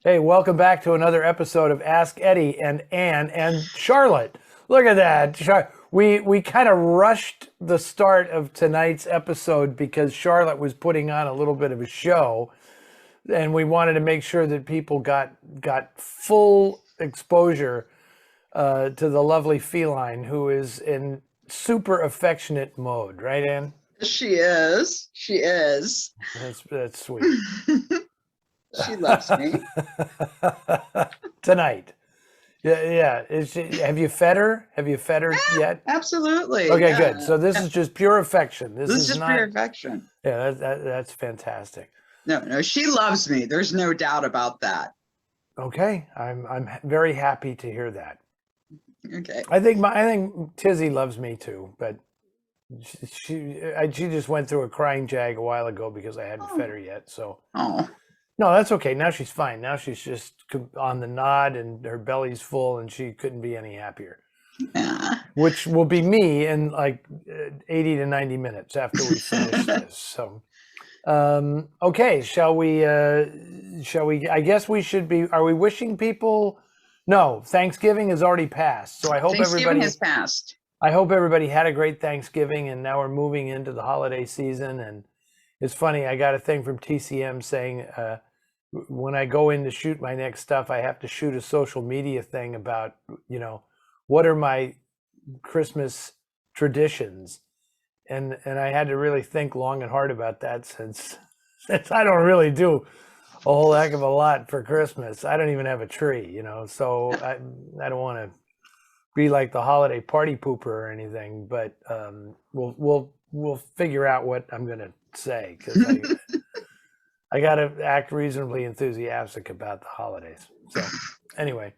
Hey, welcome back to another episode of Ask Eddie and Ann and Charlotte. Look at that. We kind of rushed the start of tonight's episode because Charlotte was putting on a little bit of a show, and we wanted to make sure that people got full exposure to the lovely feline who is in super affectionate mode, right, Ann? She is. She is. That's sweet. She loves me. Tonight. Yeah, yeah. Have you fed her? Have you fed her yet? Absolutely. Okay, Yeah. good. So this is just pure affection. This This is is just not. pure affection. Yeah, that's fantastic. No, she loves me. There's no doubt about that. Okay, I'm very happy to hear that. Okay. I think Tizzy loves me too, but she just went through a crying jag a while ago because I hadn't fed her yet. So Oh. no, that's okay. Now she's fine. Now she's just on the nod and her belly's full, and she couldn't be any happier. Yeah. Which will be me in like 80 to 90 minutes after we finish this. So, okay, shall we, I guess we should be, are we wishing people? No, Thanksgiving has already passed. So Thanksgiving has passed. I hope everybody had a great Thanksgiving, and now we're moving into the holiday season. And it's funny, I got a thing from TCM saying, when I go in to shoot my next stuff, I have to shoot a social media thing about, what are my Christmas traditions? And I had to really think long and hard about that since I don't really do a whole heck of a lot for Christmas. I don't even have a tree, so I don't want to be like the holiday party pooper or anything, but we'll figure out what I'm gonna say because I got to act reasonably enthusiastic about the holidays. So anyway.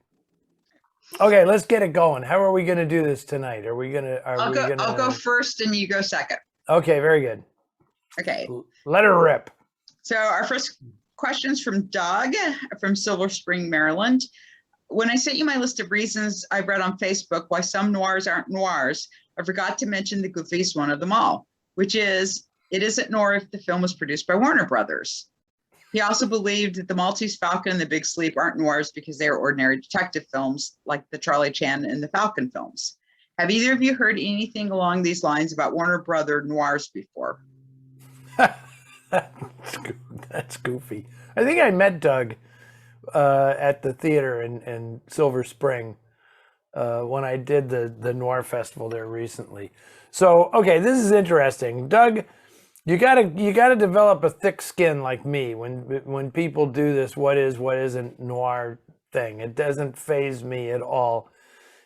Okay, let's get it going. How are we going to do this tonight? I'll go first and you go second. Okay, very good. Okay. Let her rip. So our first question is from Doug from Silver Spring, Maryland. When I sent you my list of reasons I read on Facebook why some noirs aren't noirs, I forgot to mention the goofiest one of them all, which is it isn't noir if the film was produced by Warner Brothers. He also believed that the Maltese Falcon and the Big Sleep aren't noirs because they are ordinary detective films like the Charlie Chan and the Falcon films. Have either of you heard anything along these lines about Warner Brother noirs before? That's goofy. I think I met Doug at the theater in Silver Spring when I did the Noir Festival there recently. So, okay, this is interesting. Doug, you gotta develop a thick skin like me when people do this what isn't noir thing. It doesn't faze me at all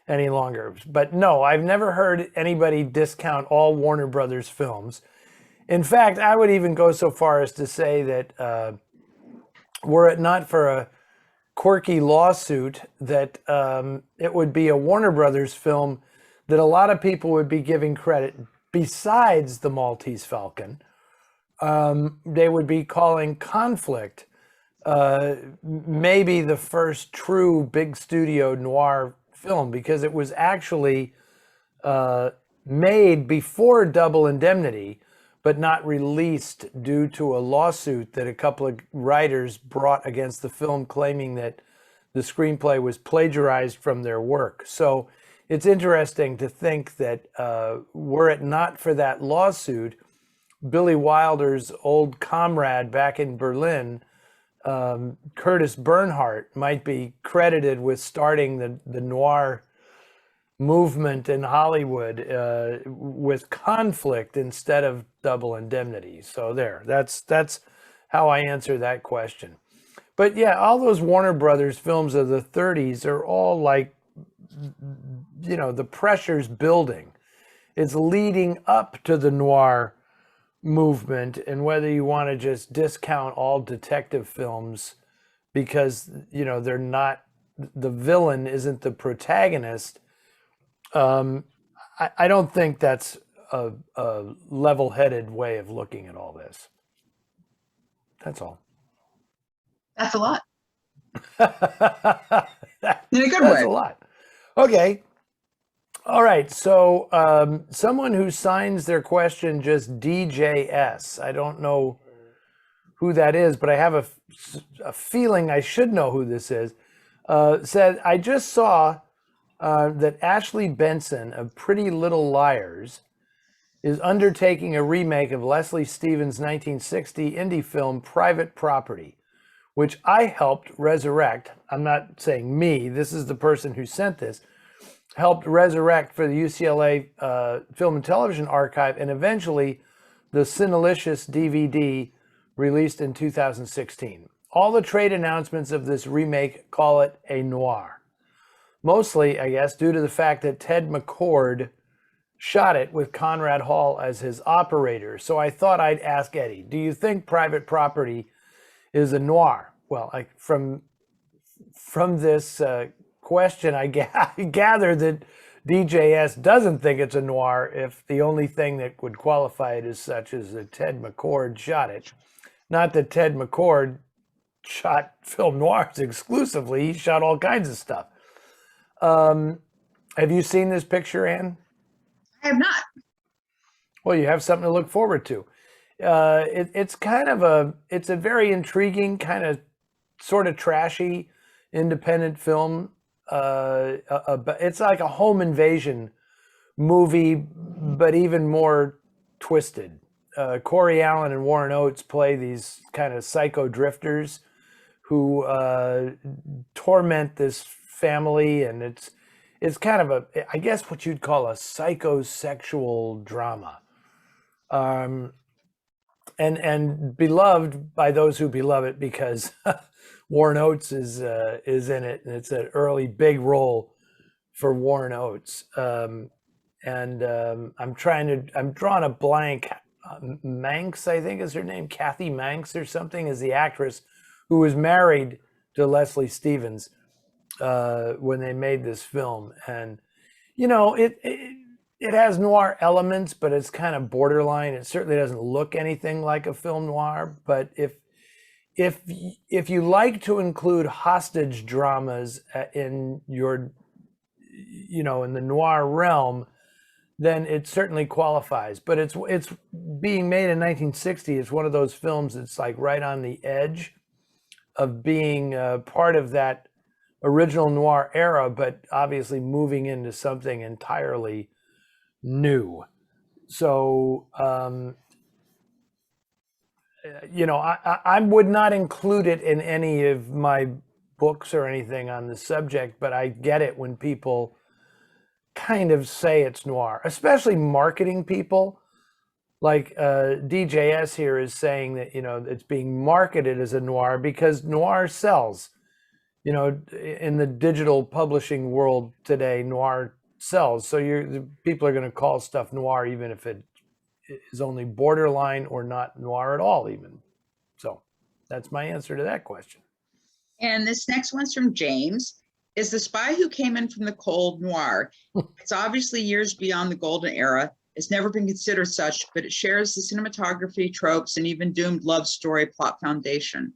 any longer. But no, I've never heard anybody discount all Warner Brothers films. In fact, I would even go so far as to say that were it not for a quirky lawsuit, that it would be a Warner Brothers film that a lot of people would be giving credit besides the Maltese Falcon. They would be calling Conflict maybe the first true big studio noir film because it was actually made before Double Indemnity, but not released due to a lawsuit that a couple of writers brought against the film claiming that the screenplay was plagiarized from their work. So it's interesting to think that were it not for that lawsuit, Billy Wilder's old comrade back in Berlin, Curtis Bernhardt, might be credited with starting the noir movement in Hollywood with Conflict instead of Double Indemnity. So that's how I answer that question. But yeah, all those Warner Brothers films of the 30s are all like, the pressure's building. It's leading up to the noir movement, and whether you want to just discount all detective films because they're not, the villain isn't the protagonist, I don't think that's a level-headed way of looking at all this. That's all. That's a lot. In a good That's way. a lot. Okay. All right. So someone who signs their question just DJS. I don't know who that is, but I have a feeling I should know who this is. Said, I just saw that Ashley Benson of Pretty Little Liars is undertaking a remake of Leslie Stevens' 1960 indie film Private Property, which I helped resurrect. I'm not saying me, this is the person who sent this, helped resurrect for the UCLA Film and Television Archive, and eventually the Cinelicious DVD released in 2016. All the trade announcements of this remake call it a noir. Mostly, I guess, due to the fact that Ted McCord shot it with Conrad Hall as his operator. So I thought I'd ask Eddie, do you think Private Property is a noir? Well, from this question, I gather that DJS doesn't think it's a noir if the only thing that would qualify it as such is that Ted McCord shot it. Not that Ted McCord shot film noirs exclusively, he shot all kinds of stuff. Have you seen this picture, Ann? I have not. Well, you have something to look forward to. It's a very intriguing, kind of sort of trashy independent film. It's like a home invasion movie, but even more twisted. Corey Allen and Warren Oates play these kind of psycho drifters who torment this family, and it's kind of I guess what you'd call a psychosexual drama. And beloved by those who beloved it because Warren Oates is in it, and it's an early big role for Warren Oates. I'm drawing a blank. Manx, I think is her name, Kathy Manx or something, is the actress who was married to Leslie Stevens when they made this film. And it has noir elements, but it's kind of borderline. It certainly doesn't look anything like a film noir. But if you like to include hostage dramas in your, in the noir realm, then it certainly qualifies. But it's being made in 1960. It's one of those films that's like right on the edge of being part of that original noir era, but obviously moving into something entirely new. So, I would not include it in any of my books or anything on the subject, but I get it when people kind of say it's noir, especially marketing people. Like DJS here is saying that, it's being marketed as a noir because noir sells. In the digital publishing world today, noir sells. So people are going to call stuff noir even if it is only borderline or not noir at all even. So that's my answer to that question. And this next one's from James. Is The Spy Who Came In From the Cold noir? It's obviously years beyond the golden era. It's never been considered such, but it shares the cinematography, tropes, and even doomed love story plot foundation.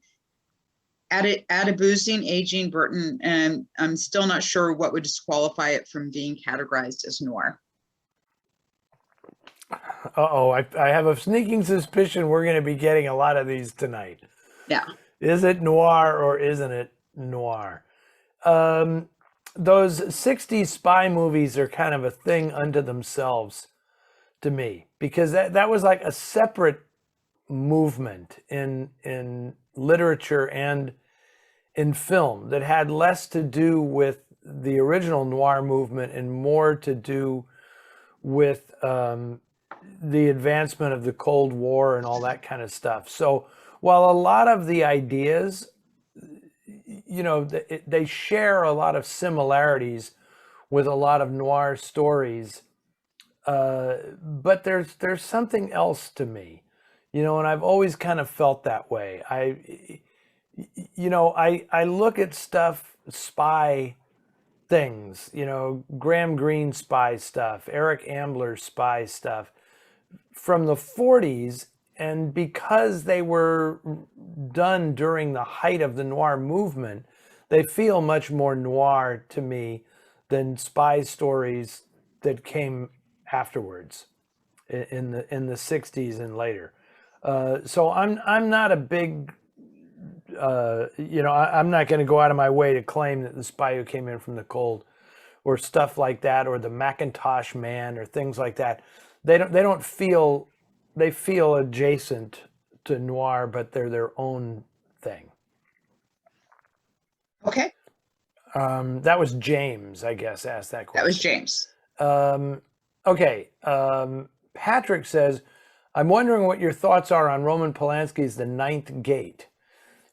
Boozing, aging, Burton, and I'm still not sure what would disqualify it from being categorized as noir. Uh-oh, I have a sneaking suspicion we're going to be getting a lot of these tonight. Yeah. Is it noir or isn't it noir? Those 60s spy movies are kind of a thing unto themselves to me, because that was like a separate movement in literature and in film that had less to do with the original noir movement and more to do with the advancement of the Cold War and all that kind of stuff. So while a lot of the ideas, they share a lot of similarities with a lot of noir stories, but there's something else to me, and I've always kind of felt that way. I look at stuff, spy things, Graham Greene spy stuff, Eric Ambler spy stuff from the 40s, and because they were done during the height of the noir movement, they feel much more noir to me than spy stories that came afterwards in the 60s and later. So I'm not a big, I'm not going to go out of my way to claim that The Spy Who Came In from the Cold or stuff like that, or The Macintosh Man or things like that. They don't feel, they feel adjacent to noir, but they're their own thing. Okay, That was James, I guess, asked that that was question. James. Okay. Patrick says, I'm wondering what your thoughts are on Roman Polanski's The Ninth Gate.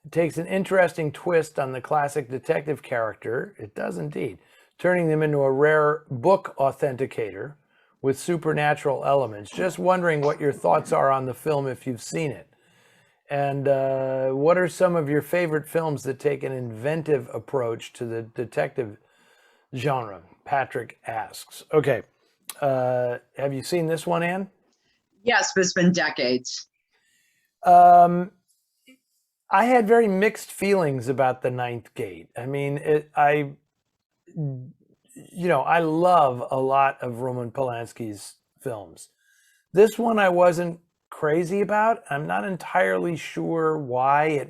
It takes an interesting twist on the classic detective character. It does indeed, turning them into a rare book authenticator with supernatural elements. Just wondering what your thoughts are on the film if you've seen it. And what are some of your favorite films that take an inventive approach to the detective genre? Patrick asks. Okay. Have you seen this one, Anne? Yes, but it's been decades. Um, I had very mixed feelings about The Ninth Gate. I mean, I love a lot of Roman Polanski's films. This one I wasn't crazy about. I'm not entirely sure why.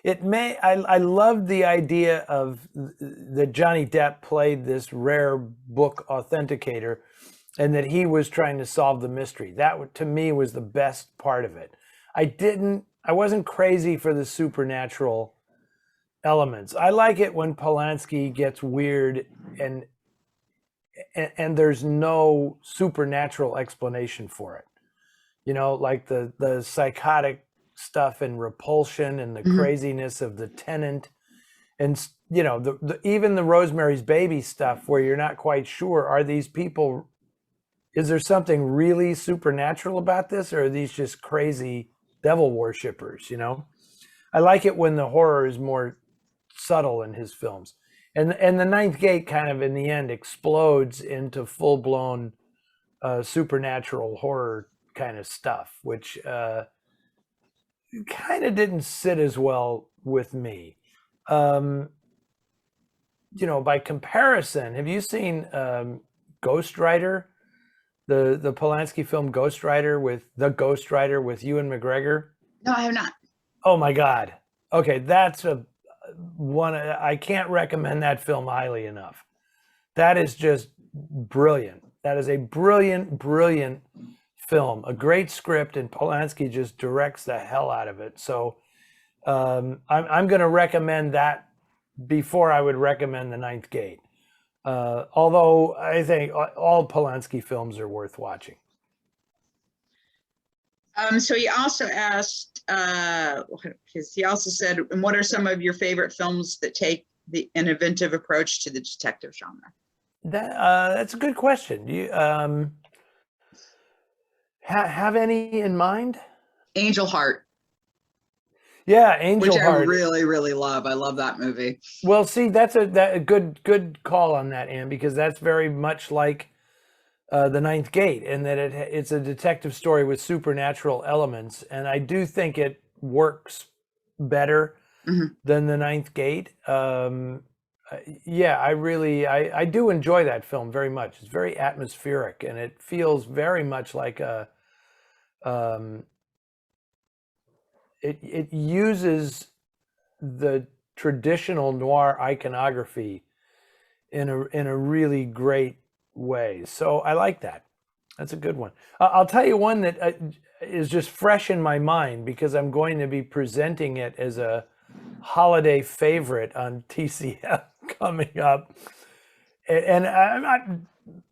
I loved the idea of that Johnny Depp played this rare book authenticator and that he was trying to solve the mystery. That to me was the best part of it. I wasn't crazy for the supernatural elements. I like it when Polanski gets weird and there's no supernatural explanation for it. Like the psychotic stuff in Repulsion and the craziness of The Tenant, and even the Rosemary's Baby stuff, where you're not quite sure, are these people, is there something really supernatural about this, or are these just crazy devil worshippers? I like it when the horror is more subtle in his films, and The Ninth Gate kind of in the end explodes into full-blown supernatural horror kind of stuff, which kind of didn't sit as well with me. By comparison, have you seen Ghost Rider, the Polanski film Ghost Rider with Ewan McGregor? No, I have not. Oh my God. Okay, that's one. I can't recommend that film highly enough. That is just brilliant. That is a brilliant, brilliant film. A great script, and Polanski just directs the hell out of it. So I'm going to recommend that before I would recommend The Ninth Gate. Although I think all Polanski films are worth watching. So he also asked, because he also said, and what are some of your favorite films that take an inventive approach to the detective genre? That's a good question. Do you have any in mind? Angel Heart. Yeah, Angel Which Heart. I really, really love. I love that movie. Well, see, that's a good call on that, Anne, because that's very much like The Ninth Gate, in that it's a detective story with supernatural elements, and I do think it works better than The Ninth Gate. Yeah, I do enjoy that film very much. It's very atmospheric, and it feels very much like it uses the traditional noir iconography in a really great way. So I like that. That's a good one. I'll tell you one that is just fresh in my mind because I'm going to be presenting it as a holiday favorite on TCM coming up. And I'm not,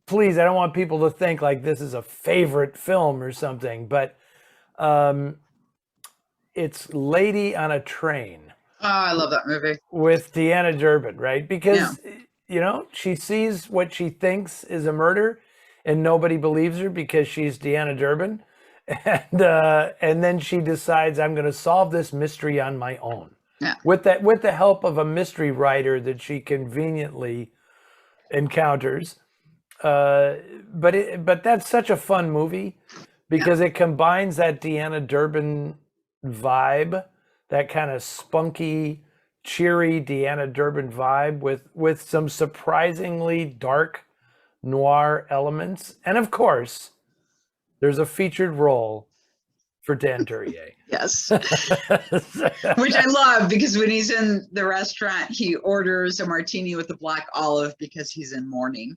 please, I don't want people to think like this is a favorite film or something, but it's Lady on a Train. Oh, I love that movie. With D.o.a. Durbin, right? Because, she sees what she thinks is a murder and nobody believes her because she's D.o.a. Durbin. And then she decides, I'm going to solve this mystery on my own. Yeah. With the help of a mystery writer that she conveniently encounters. But that's such a fun movie because it combines that D.o.a. Durbin vibe, that kind of spunky, cheery D.o.a. Durbin vibe with some surprisingly dark noir elements. And of course, there's a featured role for Tanturier. Yes. Which I love, because when he's in the restaurant, he orders a martini with a black olive because he's in mourning.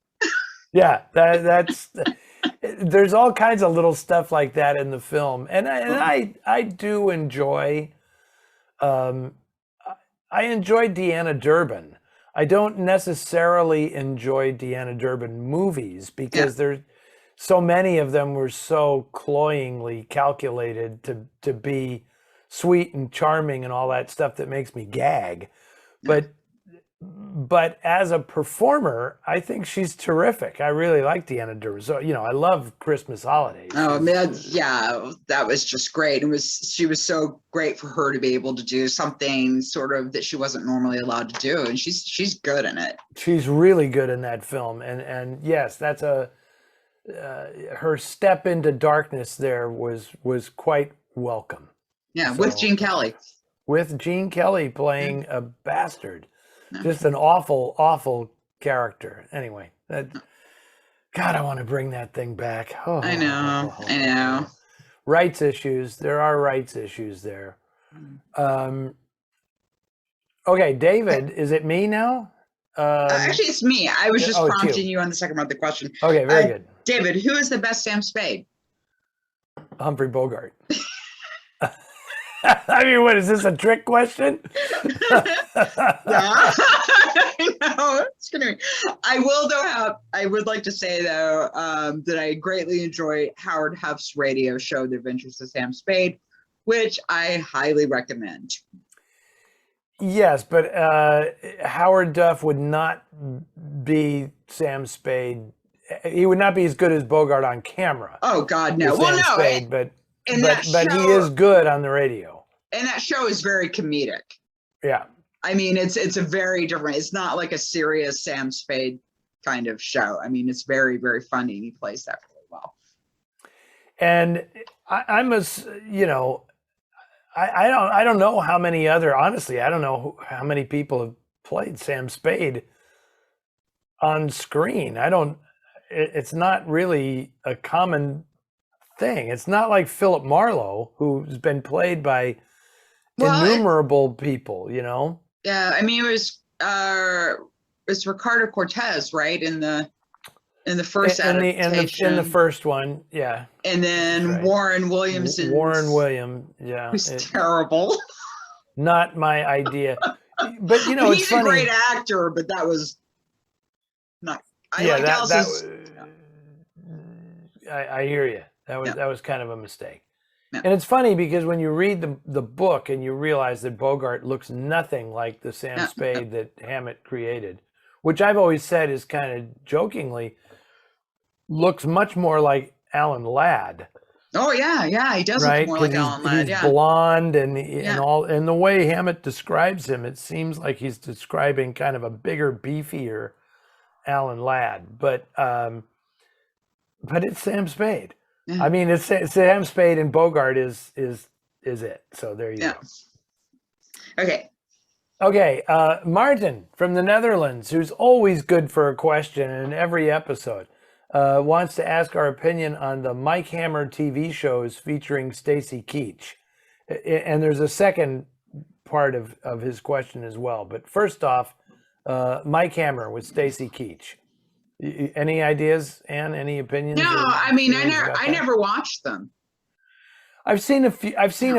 Yeah, that's there's all kinds of little stuff like that in the film, and I do enjoy. I enjoy Deanna Durbin. I don't necessarily enjoy Deanna Durbin movies because there's so many of them were so cloyingly calculated to be sweet and charming and all that stuff that makes me gag. But as a performer, I think she's terrific. I really like Deanna Durbin. So, I love Christmas holidays. Oh man, yeah, that was just great. She was so great for her to be able to do something sort of that she wasn't normally allowed to do, and she's good in it. She's really good in that film, and yes, that's her step into darkness there was quite welcome. Yeah, with Gene Kelly. With Gene Kelly playing a bastard. Just an awful, awful character. Anyway, God, I want to bring that thing back. Oh, I know. Rights issues. There are rights issues there. Okay, David, is it me now? Actually, it's me. I was just prompting you on the second part of the question. Okay, very good. David, who is the best Sam Spade? Humphrey Bogart. I mean, what is this, a trick question? Yeah. No, it's gonna be. I would like to say though that I greatly enjoy Howard Huff's radio show, The Adventures of Sam Spade, which I highly recommend. Yes, but Howard Duff would not be Sam Spade. He would not be as good as Bogart on camera. Oh God, no. Well, no. Spade, but he is good on the radio. And that show is very comedic. Yeah. I mean, it's a very different. It's not like a serious Sam Spade kind of show. I mean, it's very, very funny, and he plays that really well. And I don't know how many other. Honestly, I don't know how many people have played Sam Spade on screen. It's not really a common thing. It's not like Philip Marlowe, who's been played by innumerable people, Yeah, I mean, it was Ricardo Cortez, right? In the first adaptation. In the first one, yeah. And then Warren Williams. Warren Williams, yeah. Who's terrible. Not my idea. But he's it's funny. A great actor, but that was not. I hear you. That was kind of a mistake. Yeah. And it's funny because when you read the book and you realize that Bogart looks nothing like the Sam Spade that Hammett created, which I've always said is kind of jokingly looks much more like Alan Ladd. Oh yeah, he does look more like Alan Ladd. He's blonde and the way Hammett describes him, it seems like he's describing kind of a bigger, beefier Alan Ladd, but it's Sam Spade. I mean, it's Sam Spade and Bogart is it. So there you go. Okay. Martin from the Netherlands, who's always good for a question in every episode, wants to ask our opinion on the Mike Hammer TV shows featuring Stacy Keach. And there's a second part of his question as well. But first off, Mike Hammer with Stacy Keach. Any ideas, Anne? Any opinions? No, I mean, I never watched them. I've seen a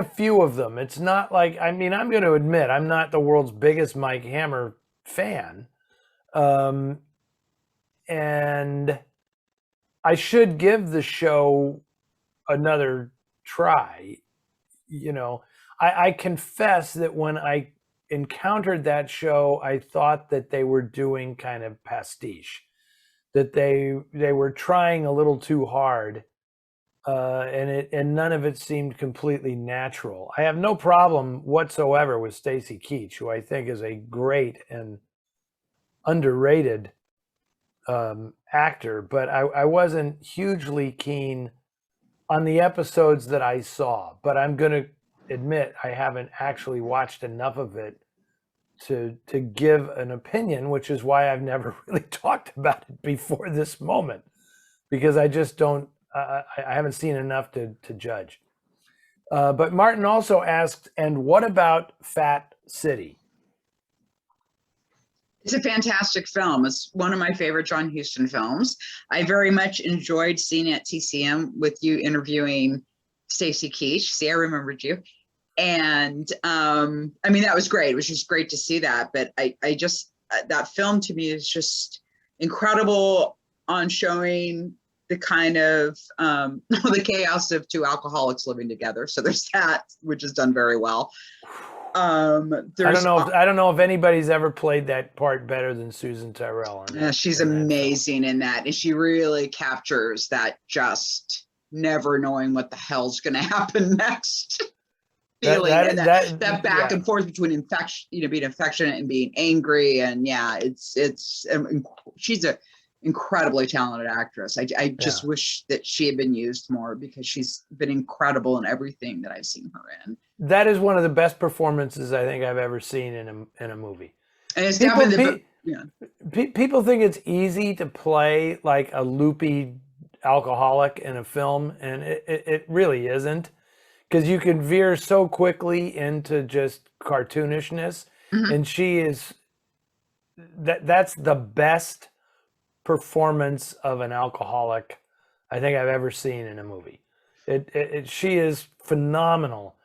few of them. It's not like, I mean, I'm going to admit I'm not the world's biggest Mike Hammer fan, and I should give the show another try. I confess that when I encountered that show, I thought that they were doing kind of pastiche. That they were trying a little too hard, and none of it seemed completely natural. I have no problem whatsoever with Stacy Keach, who I think is a great and underrated actor, but I wasn't hugely keen on the episodes that I saw. But I'm going to admit I haven't actually watched enough of it to give an opinion, which is why I've never really talked about it before this moment, because I just don't, I haven't seen enough to judge. But Martin also asked, and what about Fat City? It's a fantastic film. It's one of my favorite John Huston films. I very much enjoyed seeing it at TCM with you interviewing Stacy Keach. See, I remembered you. And I mean, that was great. It was just great to see that. But I just, that film to me is just incredible on showing the kind of the chaos of two alcoholics living together. So there's that, which is done very well. I don't know if anybody's ever played that part better than Susan Tyrrell. She's amazing in that, and she really captures that just never knowing what the hell's going to happen next feeling, and that back and forth between infection, being affectionate and being angry, and she's a incredibly talented actress. I just wish that she had been used more, because she's been incredible in everything that I've seen her in. That is one of the best performances I think I've ever seen in a movie. And it's people think it's easy to play like a loopy alcoholic in a film, and it really isn't, because you can veer so quickly into just cartoonishness. Mm-hmm. And she is that's the best performance of an alcoholic I think I've ever seen in a movie. She is phenomenal.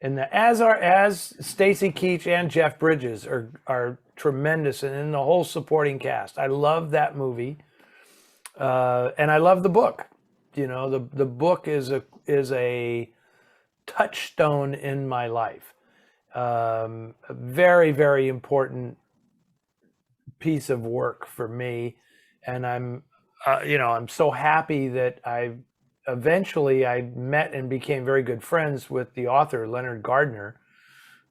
And as Stacy Keach and Jeff Bridges are tremendous, and in the whole supporting cast. I love that movie, and I love the book. The book is a touchstone in my life. A very, very important piece of work for me, and I'm so happy that I met and became very good friends with the author, Leonard Gardner,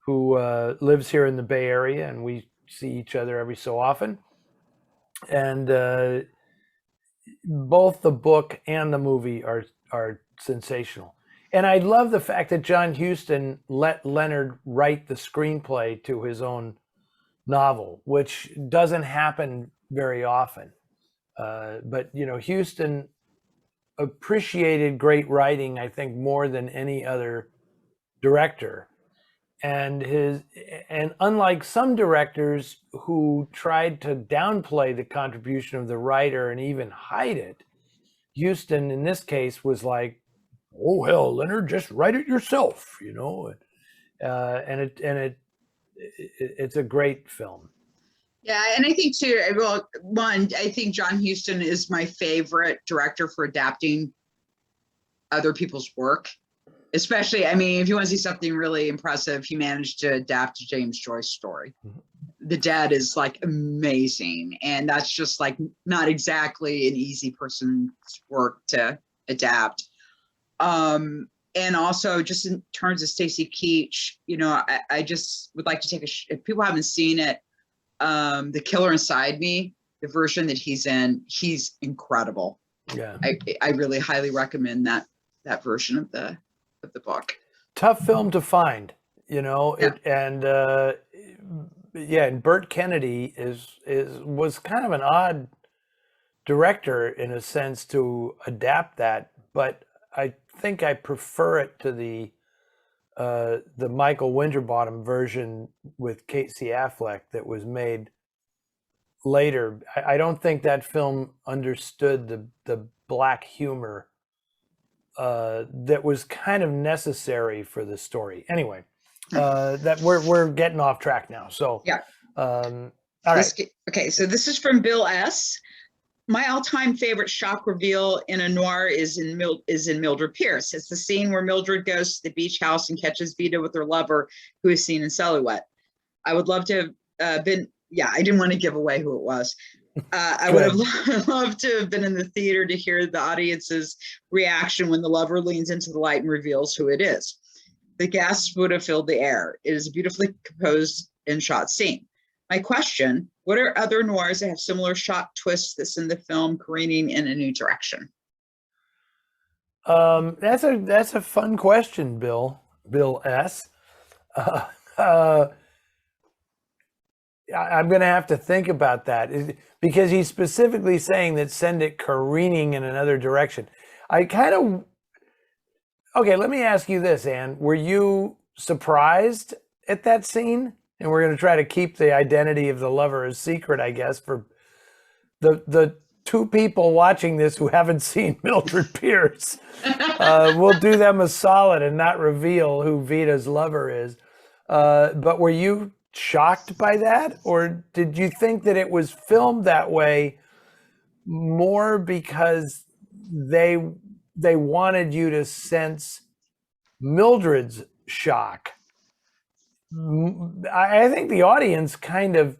who lives here in the Bay Area, and we see each other every so often. And both the book and the movie are sensational. And I love the fact that John Huston let Leonard write the screenplay to his own novel, which doesn't happen very often. But Huston appreciated great writing, I think, more than any other director. And unlike some directors who tried to downplay the contribution of the writer and even hide it, Huston in this case was like, "Oh hell, Leonard, just write it yourself," and it's a great film. Yeah, and I think too, I think John Huston is my favorite director for adapting other people's work. Especially, if you want to see something really impressive, he managed to adapt a James Joyce story. Mm-hmm. The Dead is like amazing, and that's just like not exactly an easy person's work to adapt. And also, just in terms of Stacy Keach, I just would like to take if people haven't seen it, The Killer Inside Me, the version that he's in, he's incredible. Yeah, I really highly recommend that version of the book. Tough film to find, and Burt Kennedy was kind of an odd director in a sense to adapt that, but I think I prefer it to the Michael Winterbottom version with Casey Affleck that was made later. I don't think that film understood the black humor that was kind of necessary for the story. Anyway, that we're getting off track now. So yeah. All right. Okay, so this is from Bill S. My all-time favorite shock reveal in a noir is in Mildred Pierce. It's the scene where Mildred goes to the beach house and catches Vita with her lover, who is seen in silhouette. I would love to have been. Yeah, I didn't want to give away who it was. I would have loved to have been in the theater to hear the audience's reaction when the lover leans into the light and reveals who it is. The gasps would have filled the air. It is a beautifully composed and shot scene. My question, what are other noirs that have similar shot twists that send the film careening in a new direction? That's a fun question, Bill S. I'm going to have to think about that, because he's specifically saying that send it careening in another direction. I kind Okay, let me ask you this, Anne. Were you surprised at that scene? And we're going to try to keep the identity of the lover a secret, I guess, for the two people watching this who haven't seen Mildred Pierce. We'll do them a solid and not reveal who Vita's lover is. But were you shocked by that? Or did you think that it was filmed that way more because they wanted you to sense Mildred's shock? I think the audience kind of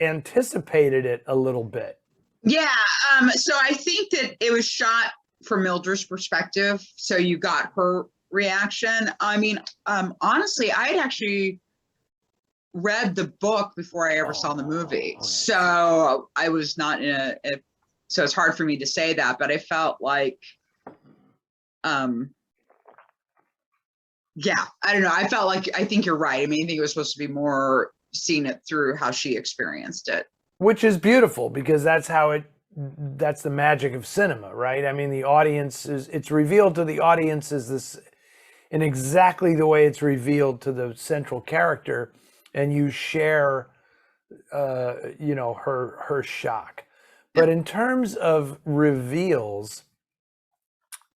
anticipated it a little bit. Yeah. So I think that it was shot from Mildred's perspective. So you got her reaction. I mean, honestly, I had actually read the book before I ever saw the movie. Okay. So I was not so it's hard for me to say that, but I felt like, yeah, I don't know. I think you're right. I mean, I think it was supposed to be more seeing it through how she experienced it. Which is beautiful because that's the magic of cinema, right? I mean, it's revealed to the audience as this in exactly the way it's revealed to the central character, and you share, her shock. But in terms of reveals,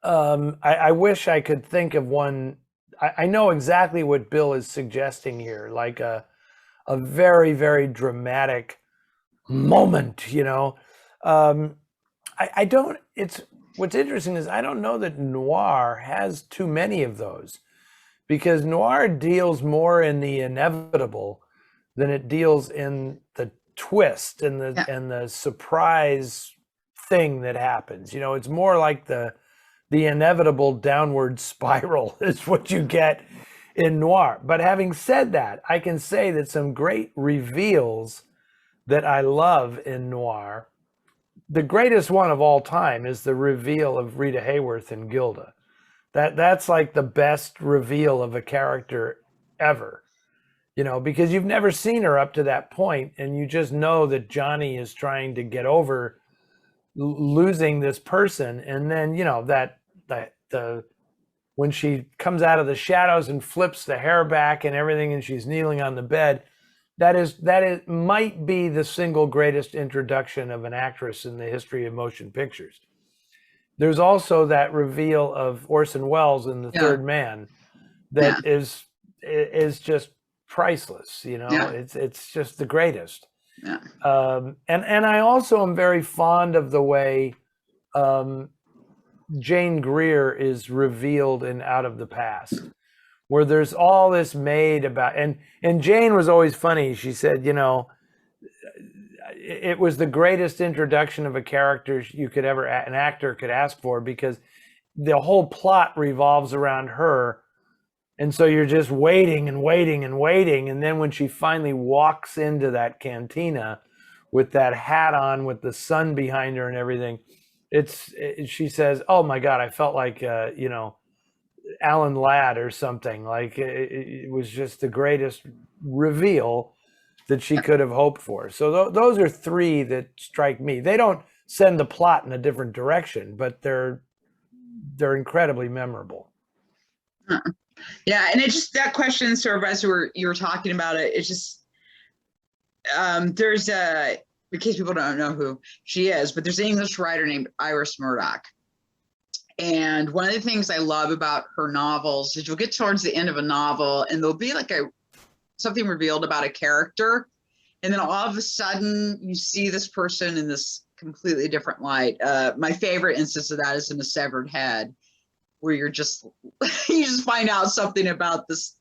I wish I could think of one. I know exactly what Bill is suggesting here, like a very, very dramatic moment, I don't, what's interesting is I don't know that noir has too many of those, because noir deals more in the inevitable than it deals in the twist and the surprise thing that happens. It's more like the inevitable downward spiral is what you get in noir. But having said that, I can say that some great reveals that I love in noir, the greatest one of all time is the reveal of Rita Hayworth in Gilda. That's like the best reveal of a character ever, because you've never seen her up to that point, and you just know that Johnny is trying to get over losing this person, and then when she comes out of the shadows and flips the hair back and everything, and she's kneeling on the bed, that might be the single greatest introduction of an actress in the history of motion pictures. There's also that reveal of Orson Welles in The Third Man that is just priceless. It's just the greatest. Yeah. And I also am very fond of the way Jane Greer is revealed in Out of the Past, where there's all this made about, and Jane was always funny. She said, it was the greatest introduction of a character an actor could ask for, because the whole plot revolves around her. And so you're just waiting and waiting and waiting. And then when she finally walks into that cantina with that hat on, with the sun behind her and everything, she says, "Oh my God, I felt like, Alan Ladd or something." Like it was just the greatest reveal that she could have hoped for. So those are three that strike me. They don't send the plot in a different direction, but they're incredibly memorable. Yeah, and it just, that question, sort of as you were talking about it, it's just there's in case people don't know who she is, but there's an English writer named Iris Murdoch. And one of the things I love about her novels is you'll get towards the end of a novel and there'll be like something revealed about a character. And then all of a sudden you see this person in this completely different light. My favorite instance of that is in A Severed Head, where you just find out something about this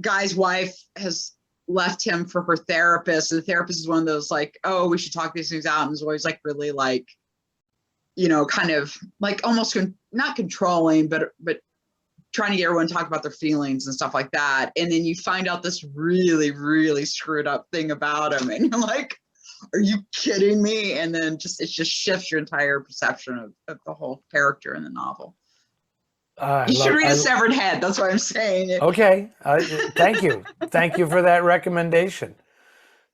guy's wife has left him for her therapist. And the therapist is one of those like, "Oh, we should talk these things out." And is always like really like, kind of like almost not controlling, but trying to get everyone to talk about their feelings and stuff like that. And then you find out this really, really screwed up thing about him. And you're like, are you kidding me? And then it just shifts your entire perception of the whole character in the novel. You should read A Severed Head. That's what I'm saying. Okay. Thank you. Thank you for that recommendation.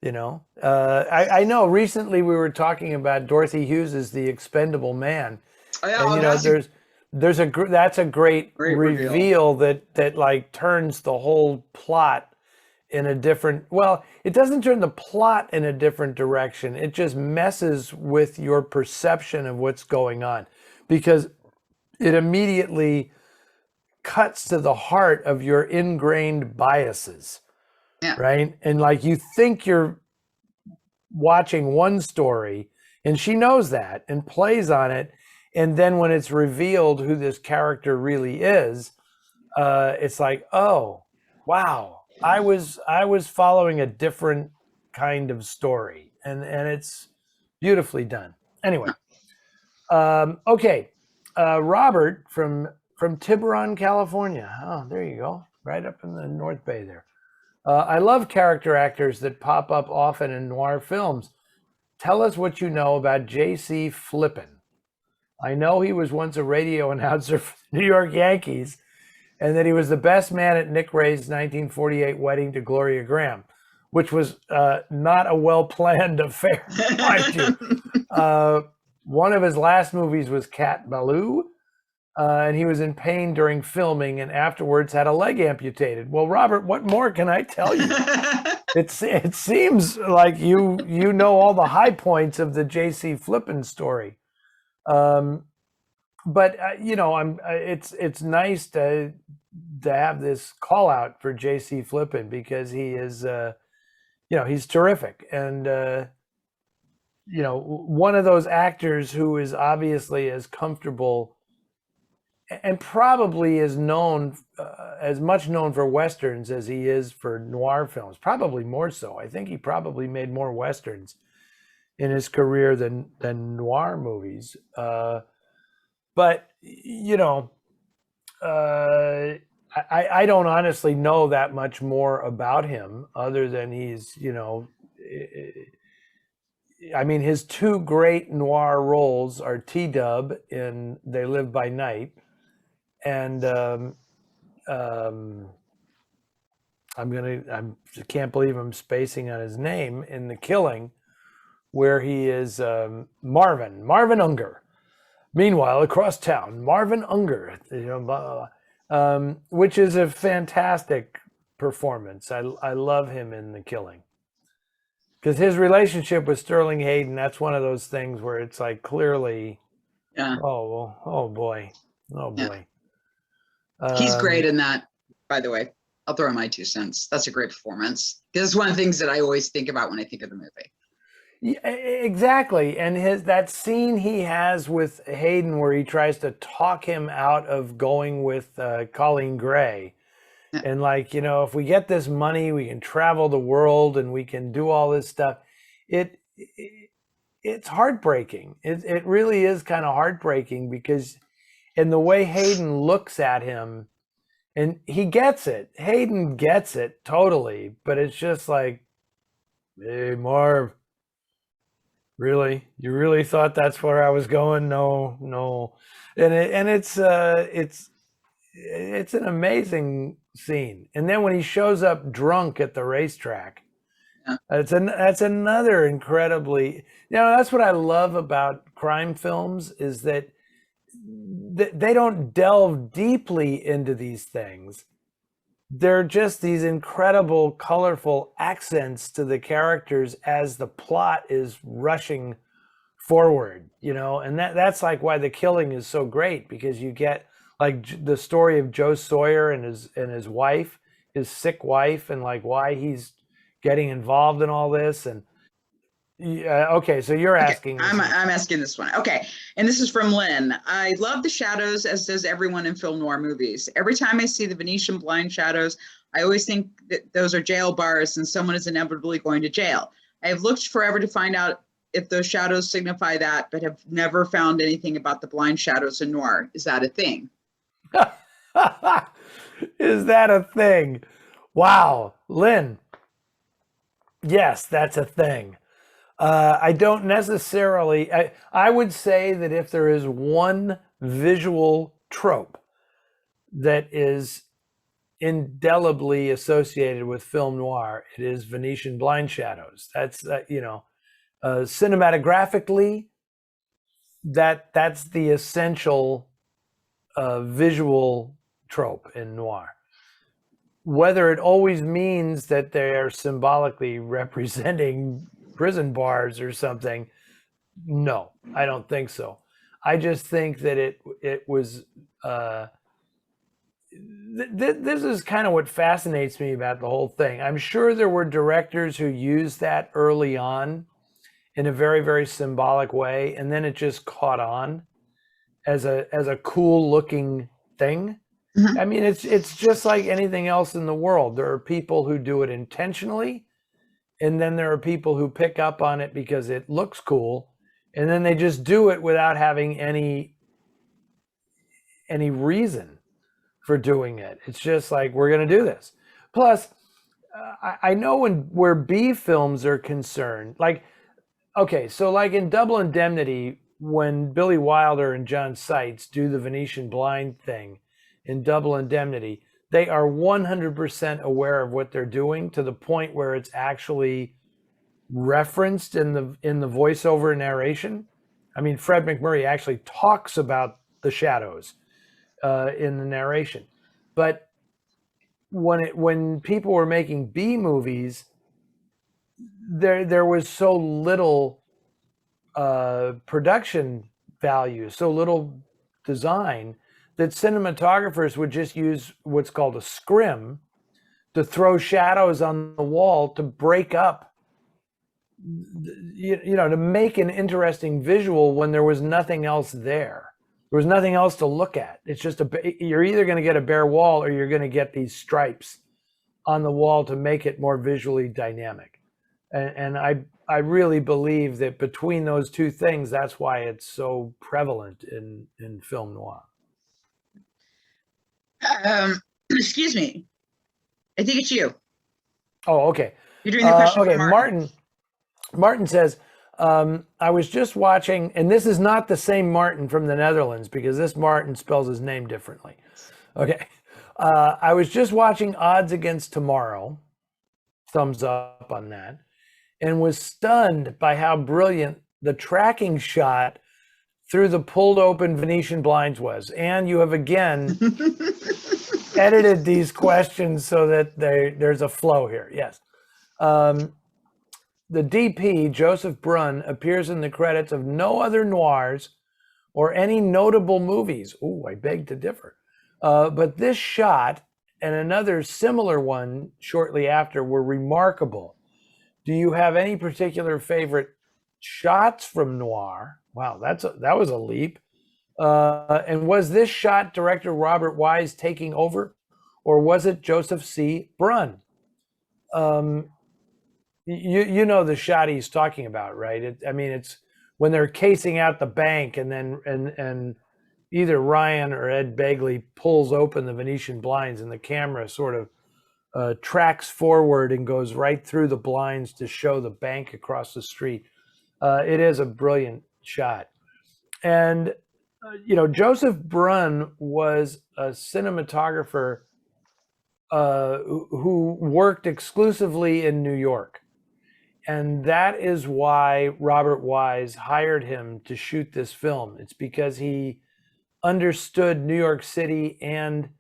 I know recently we were talking about Dorothy Hughes' The Expendable Man. Oh, yeah, and, that's a great Great reveal. reveal that like turns the whole plot in a different, well, it doesn't turn the plot in a different direction. It just messes with your perception of what's going on, because it immediately cuts to the heart of your ingrained biases, Yeah. right? And like you think you're watching one story, and she knows that and plays on it. And then when it's revealed who this character really is, it's like, oh, wow, I was following a different kind of story, and it's beautifully done. Anyway, okay, Robert from Tiburon, California. Oh, there you go, right up in the North Bay there. I love character actors that pop up often in noir films. Tell us what you know about J.C. Flippin. I know he was once a radio announcer for the New York Yankees, and that he was the best man at Nick Ray's 1948 wedding to Gloria Graham, which was not a well-planned affair, mind you. One of his last movies was Cat Ballou, and he was in pain during filming and afterwards had a leg amputated. Well, Robert, what more can I tell you? It seems like you know all the high points of the J.C. Flippin story. But it's nice to have this call out for J.C. Flippin, because he is he's terrific, and one of those actors who is obviously as comfortable and probably is known as much known for westerns as he is for noir films, probably more so. I think he probably made more westerns in his career than noir movies. But I don't honestly know that much more about him, other than he's, I mean, his two great noir roles are T-Dub in They Live by Night, and I can't believe I'm spacing on his name, in The Killing, where he is Marvin Unger. Meanwhile, across town, Marvin Unger, which is a fantastic performance. I love him in The Killing, because his relationship with Sterling Hayden, that's one of those things where it's like clearly, Yeah. oh boy. He's great in that, by the way. I'll throw in my 2 cents. That's a great performance. This is one of the things that I always think about when I think of the movie. Yeah, exactly. And that scene he has with Hayden, where he tries to talk him out of going with Colleen Gray. Yeah. And like, if we get this money, we can travel the world and we can do all this stuff. It's heartbreaking. It really is kind of heartbreaking, because in the way Hayden looks at him, and he gets it. Hayden gets it totally, but it's just like, hey, Marv, really? You really thought that's where I was going? No. And it's an amazing scene. And then when he shows up drunk at the racetrack, Yeah. that's another incredibly, that's what I love about crime films, is that they don't delve deeply into these things. They're just these incredible, colorful accents to the characters as the plot is rushing forward, and that's like why The Killing is so great, because you get like the story of Joe Sawyer and his wife, his sick wife, and like why he's getting involved in all this. And okay, so you're asking. I'm asking this one. Okay, and this is from Lynn. I love the shadows, as does everyone in film noir movies. Every time I see the Venetian blind shadows, I always think that those are jail bars and someone is inevitably going to jail. I have looked forever to find out if those shadows signify that, but have never found anything about the blind shadows in noir. Is that a thing? Is that a thing? Wow, Lynn. Yes, that's a thing. I don't necessarily, I would say that if there is one visual trope that is indelibly associated with film noir, it is Venetian blind shadows. That's, cinematographically, that's the essential visual trope in noir. Whether it always means that they are symbolically representing prison bars or something, no, I don't think so. I just think that it was. This is kind of what fascinates me about the whole thing. I'm sure there were directors who used that early on in a very, very symbolic way, and then it just caught on as a cool looking thing. Mhm. I mean, it's just like anything else in the world. There are people who do it intentionally, and then there are people who pick up on it because it looks cool, and then they just do it without having any reason for doing it. It's just like, we're going to do this. Plus, I know where B films are concerned, like, okay, so like in Double Indemnity, when Billy Wilder and John Seitz do the Venetian blind thing in Double Indemnity, they are 100% aware of what they're doing, to the point where it's actually referenced in the voiceover narration. I mean, Fred McMurray actually talks about the shadows in the narration. But when people were making B movies, there was so little production value, so little design, that cinematographers would just use what's called a scrim to throw shadows on the wall to break up, to make an interesting visual when there was nothing else there. There was nothing else to look at. It's just you're either going to get a bare wall, or you're going to get these stripes on the wall to make it more visually dynamic. And I really believe that between those two things, that's why it's so prevalent in film noir. Excuse me. I think it's you. Oh, okay. You're doing the question okay, for Martin. Martin says, I was just watching, and this is not the same Martin from the Netherlands, because this Martin spells his name differently. Okay. I was just watching Odds Against Tomorrow, thumbs up on that, and was stunned by how brilliant the tracking shot through the pulled open Venetian blinds was. And you have again edited these questions so that there's a flow here. Yes. The DP, Joseph Brun, appears in the credits of no other noirs or any notable movies. Ooh, I beg to differ. But this shot and another similar one shortly after were remarkable. Do you have any particular favorite shots from noir? Wow, that was a leap. And was this shot director Robert Wise taking over, or was it Joseph C. Brun? You know the shot he's talking about, right? It's when they're casing out the bank, and then and either Ryan or Ed Begley pulls open the Venetian blinds, and the camera sort of tracks forward and goes right through the blinds to show the bank across the street. It is a brilliant shot. And, Joseph Brun was a cinematographer who worked exclusively in New York. And that is why Robert Wise hired him to shoot this film. It's because he understood New York City and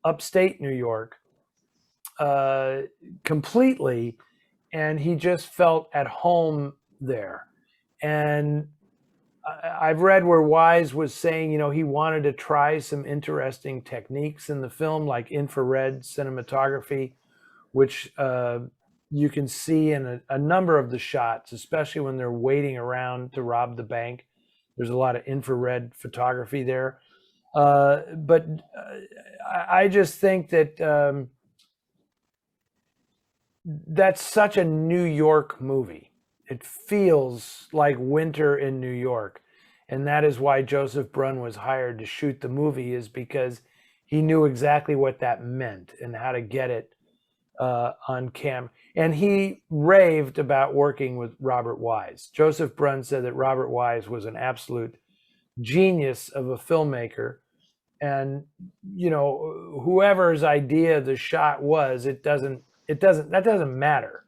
upstate New York completely, and he just felt at home there. And I've read where Wise was saying, he wanted to try some interesting techniques in the film, like infrared cinematography, which you can see in a number of the shots, especially when they're waiting around to rob the bank. There's a lot of infrared photography there. But I just think that that's such a New York movie. It feels like winter in New York. And that is why Joseph Brun was hired to shoot the movie, is because he knew exactly what that meant and how to get it on camera. And he raved about working with Robert Wise. Joseph Brun said that Robert Wise was an absolute genius of a filmmaker. And, whoever's idea the shot was, that doesn't matter.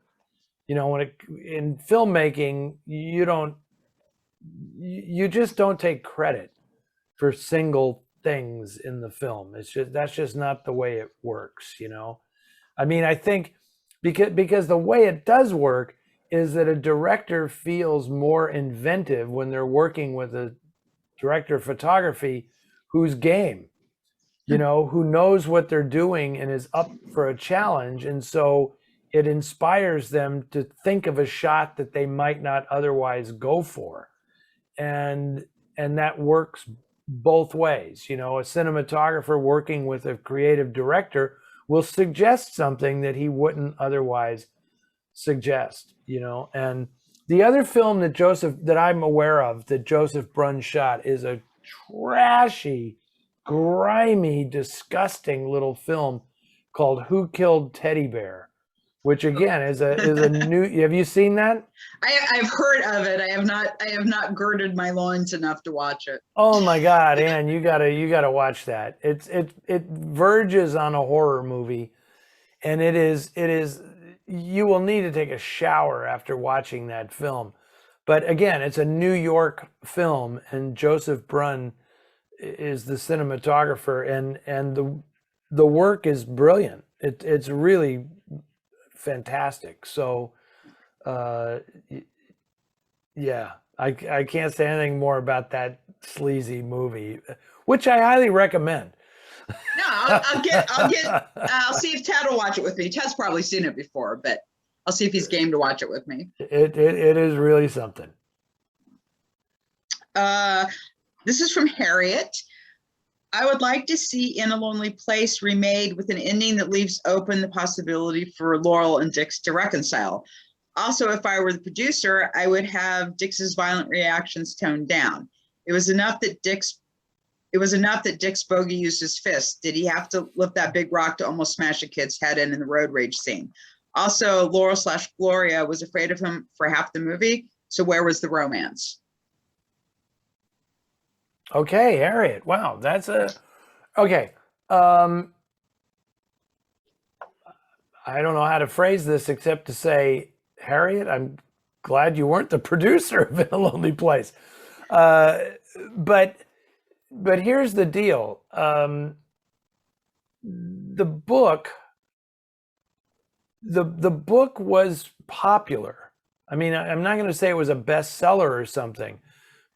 In filmmaking, you just don't take credit for single things in the film. That's just not the way it works, you know. I mean, I think because the way it does work is that a director feels more inventive when they're working with a director of photography who's game, you know, who knows what they're doing and is up for a challenge. And so it inspires them to think of a shot that they might not otherwise go for. And that works both ways. You know, a cinematographer working with a creative director will suggest something that he wouldn't otherwise suggest, you know. And the other film that I'm aware of that Joseph Brun shot is a trashy, grimy, disgusting little film called Who Killed Teddy Bear, which again is a new. Have you seen that? I've heard of it. I have not girded my loins enough to watch it. Oh my God, Ann, you gotta watch that. It verges on a horror movie, and it is you will need to take a shower after watching that film. But again, it's a New York film, and Joseph Brun is the cinematographer, and the work is brilliant. It's really fantastic. So, yeah, I can't say anything more about that sleazy movie, which I highly recommend. No, I'll see if Ted will watch it with me. Ted's probably seen it before, but I'll see if he's game to watch it with me. It is really something. This is from Harriet. I would like to see In a Lonely Place remade with an ending that leaves open the possibility for Laurel and Dix to reconcile. Also, if I were the producer, I would have Dix's violent reactions toned down. It was enough that Dix bogey used his fist. Did he have to lift that big rock to almost smash a kid's head in the road rage scene? Also, Laurel/Gloria was afraid of him for half the movie. So where was the romance? Okay, Harriet. Wow, that's okay. I don't know how to phrase this except to say, Harriet, I'm glad you weren't the producer of In a Lonely Place. But here's the deal. The book was popular. I mean, I'm not going to say it was a bestseller or something,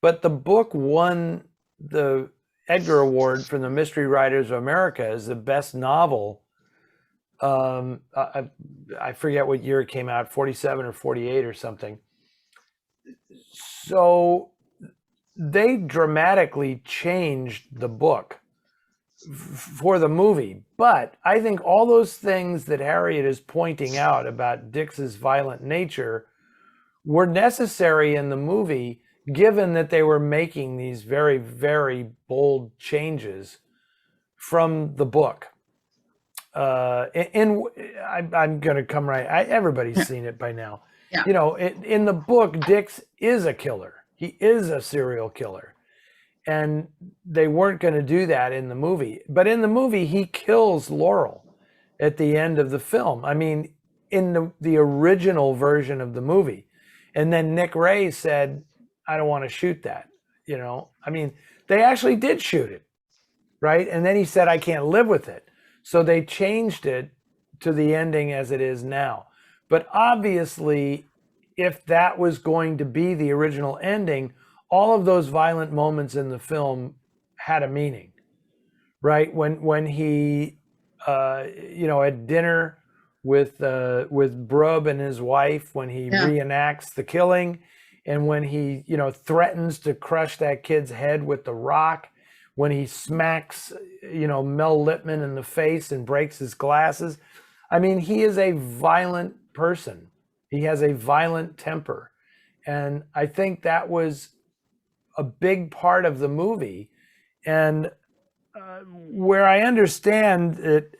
but the book won the Edgar Award from the Mystery Writers of America as the best novel. I forget what year it came out, 47 or 48 or something. So they dramatically changed the book for the movie. But I think all those things that Harriet is pointing out about Dix's violent nature were necessary in the movie, given that they were making these very, very bold changes from the book. I'm going to come right. Everybody's seen it by now. Yeah. You know, in the book, Dix is a killer. He is a serial killer. And they weren't going to do that in the movie. But in the movie, he kills Laurel at the end of the film. I mean, in the original version of the movie. And then Nick Ray said, I don't want to shoot that. You know, I mean, they actually did shoot it, right? And then he said, I can't live with it. So they changed it to the ending as it is now. But obviously, if that was going to be the original ending, all of those violent moments in the film had a meaning, right? When he, at dinner with Brub and his wife, when he reenacts the killing, and when he, threatens to crush that kid's head with the rock, when he smacks, Mel Lipman in the face and breaks his glasses. I mean, he is a violent person. He has a violent temper. And I think that was a big part of the movie. And where I understand it,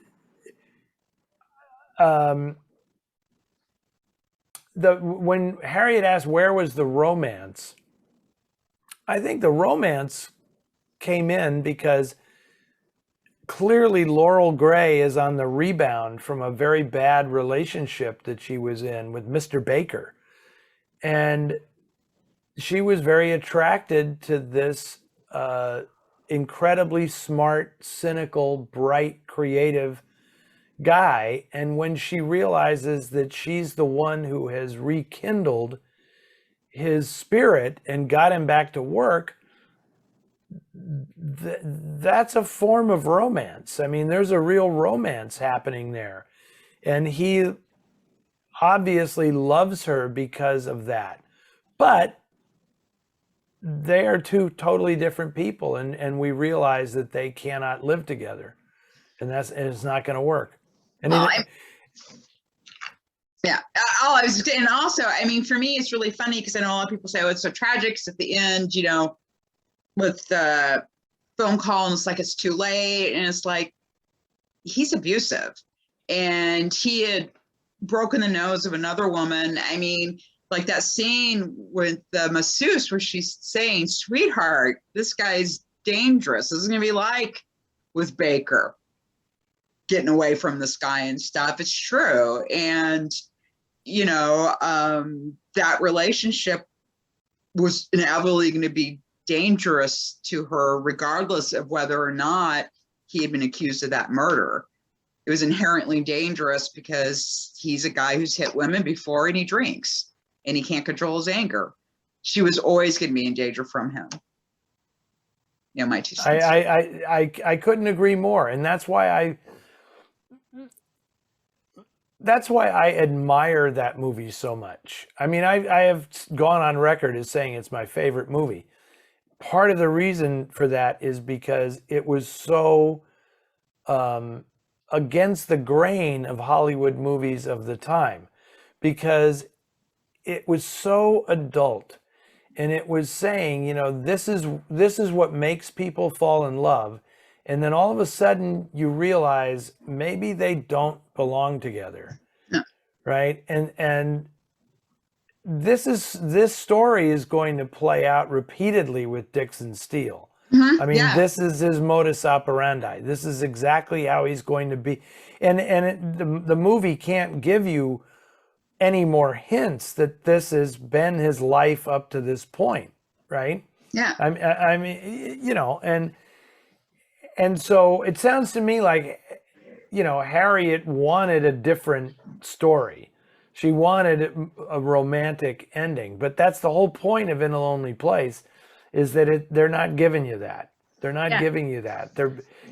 when Harriet asked where was the romance, I think the romance came in because clearly Laurel Gray is on the rebound from a very bad relationship that she was in with Mr. Baker. And she was very attracted to this incredibly smart, cynical, bright, creative guy. And when she realizes that she's the one who has rekindled his spirit and got him back to work, that's a form of romance. I mean, there's a real romance happening there. And he obviously loves her because of that. But they are two totally different people, and we realize that they cannot live together. And it's not going to work. And Well, yeah. And also, I mean, for me, it's really funny because I know a lot of people say, "Oh, it's so tragic." 'Cause at the end, you know, with the phone call, and it's like it's too late, and it's like he's abusive, and he had broken the nose of another woman. I mean, like that scene with the masseuse where she's saying, "Sweetheart, this guy's dangerous. This is going to be like with Baker getting away from this guy and stuff." It's true. And, you know, that relationship was inevitably going to be dangerous to her, regardless of whether or not he had been accused of that murder. It was inherently dangerous because he's a guy who's hit women before, and he drinks and he can't control his anger. She was always going to be in danger from him. Yeah, my 2 cents. I couldn't agree more. And that's why I admire that movie so much. I mean, I have gone on record as saying it's my favorite movie. Part of the reason for that is because it was so against the grain of Hollywood movies of the time, because it was so adult, and it was saying, you know, this is what makes people fall in love. And then all of a sudden you realize maybe they don't belong together. No. Right? And this story is going to play out repeatedly with Dixon Steele. I mean, Yeah. This is his modus operandi. This is exactly how he's going to be. And the movie can't give you any more hints that this has been his life up to this point, right? Yeah. I mean, you know, and so it sounds to me like, you know, Harriet wanted a different story. She wanted a romantic ending, but that's the whole point of In a Lonely Place, is that they're not giving you that. They're not giving you that.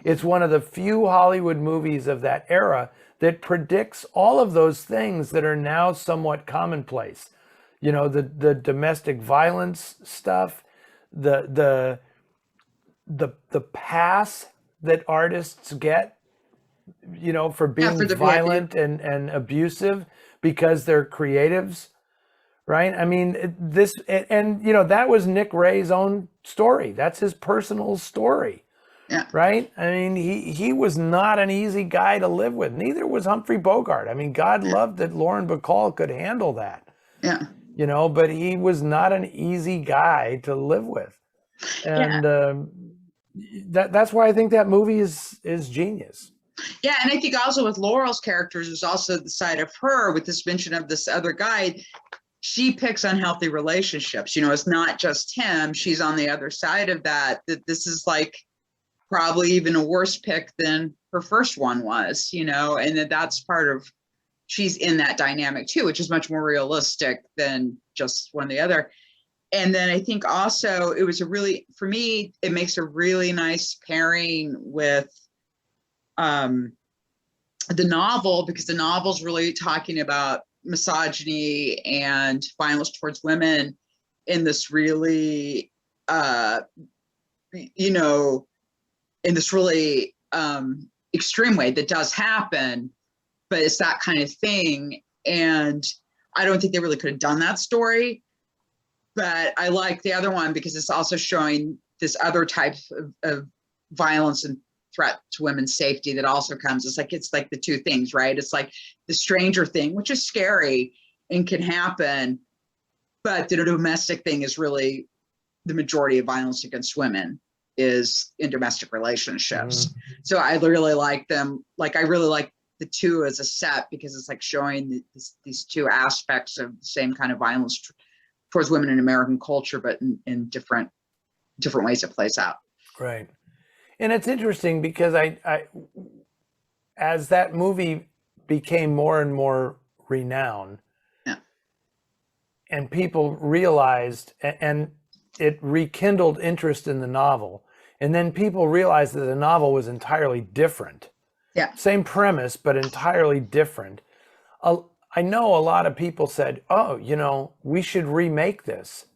It's one of the few Hollywood movies of that era that predicts all of those things that are now somewhat commonplace. You know, the domestic violence stuff, the pass that artists get, you know, for being violent and abusive because they're creatives, right? I mean, and you know, that was Nick Ray's own story. That's his personal story. Yeah. Right? I mean, he was not an easy guy to live with. Neither was Humphrey Bogart. I mean, God loved that Lauren Bacall could handle that. Yeah. You know, but he was not an easy guy to live with. And that's why I think that movie is genius. Yeah, and I think also with Laurel's characters, there's also the side of her with this mention of this other guy. She picks unhealthy relationships. You know, it's not just him. She's on the other side of that this is like probably even a worse pick than her first one was, you know, and that's part of, she's in that dynamic too, which is much more realistic than just one or the other. And then I think also it was for me, it makes a really nice pairing with the novel, because the novel's really talking about misogyny and violence towards women in this really, you know, in this really extreme way that does happen, but it's that kind of thing. And I don't think they really could have done that story, but I like the other one because it's also showing this other type of violence and threat to women's safety that also comes. It's like the two things, right? It's like the stranger thing, which is scary and can happen, but the domestic thing is really the majority of violence against women is in domestic relationships. Mm-hmm. So I really like them. Like, I really like the two as a set because it's like showing these two aspects of the same kind of violence towards women in American culture, but in different ways it plays out. Right. And it's interesting because as that movie became more and more renowned, Yeah. and people realized, and it rekindled interest in the novel, and then people realized that the novel was entirely different. Yeah. Same premise, but entirely different. I know a lot of people said, oh, we should remake this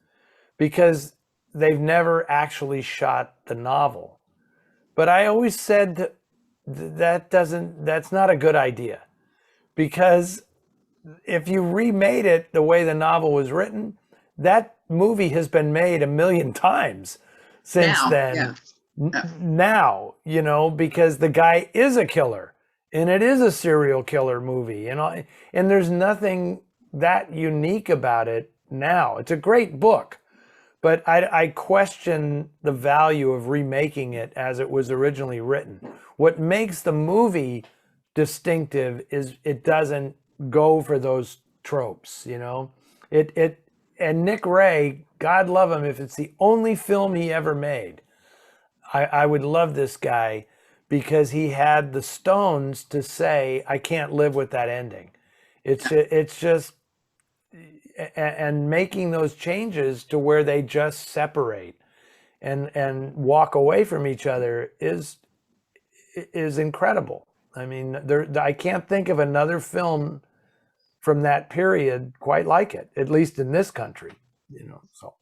because they've never actually shot the novel. But I always said that's not a good idea, because if you remade it the way the novel was written, that movie has been made a million times since Now, then. yeah. Now, because the guy is a killer and it is a serial killer movie, and there's nothing that unique about it now. It's a great book, but I question the value of remaking it as it was originally written. What makes the movie distinctive is it doesn't go for those tropes, and Nick Ray, God love him, if it's the only film he ever made, I would love this guy, because he had the stones to say, I can't live with that ending. It's just, and making those changes to where they just separate and walk away from each other is incredible. I mean, I can't think of another film from that period quite like it, at least in this country, so.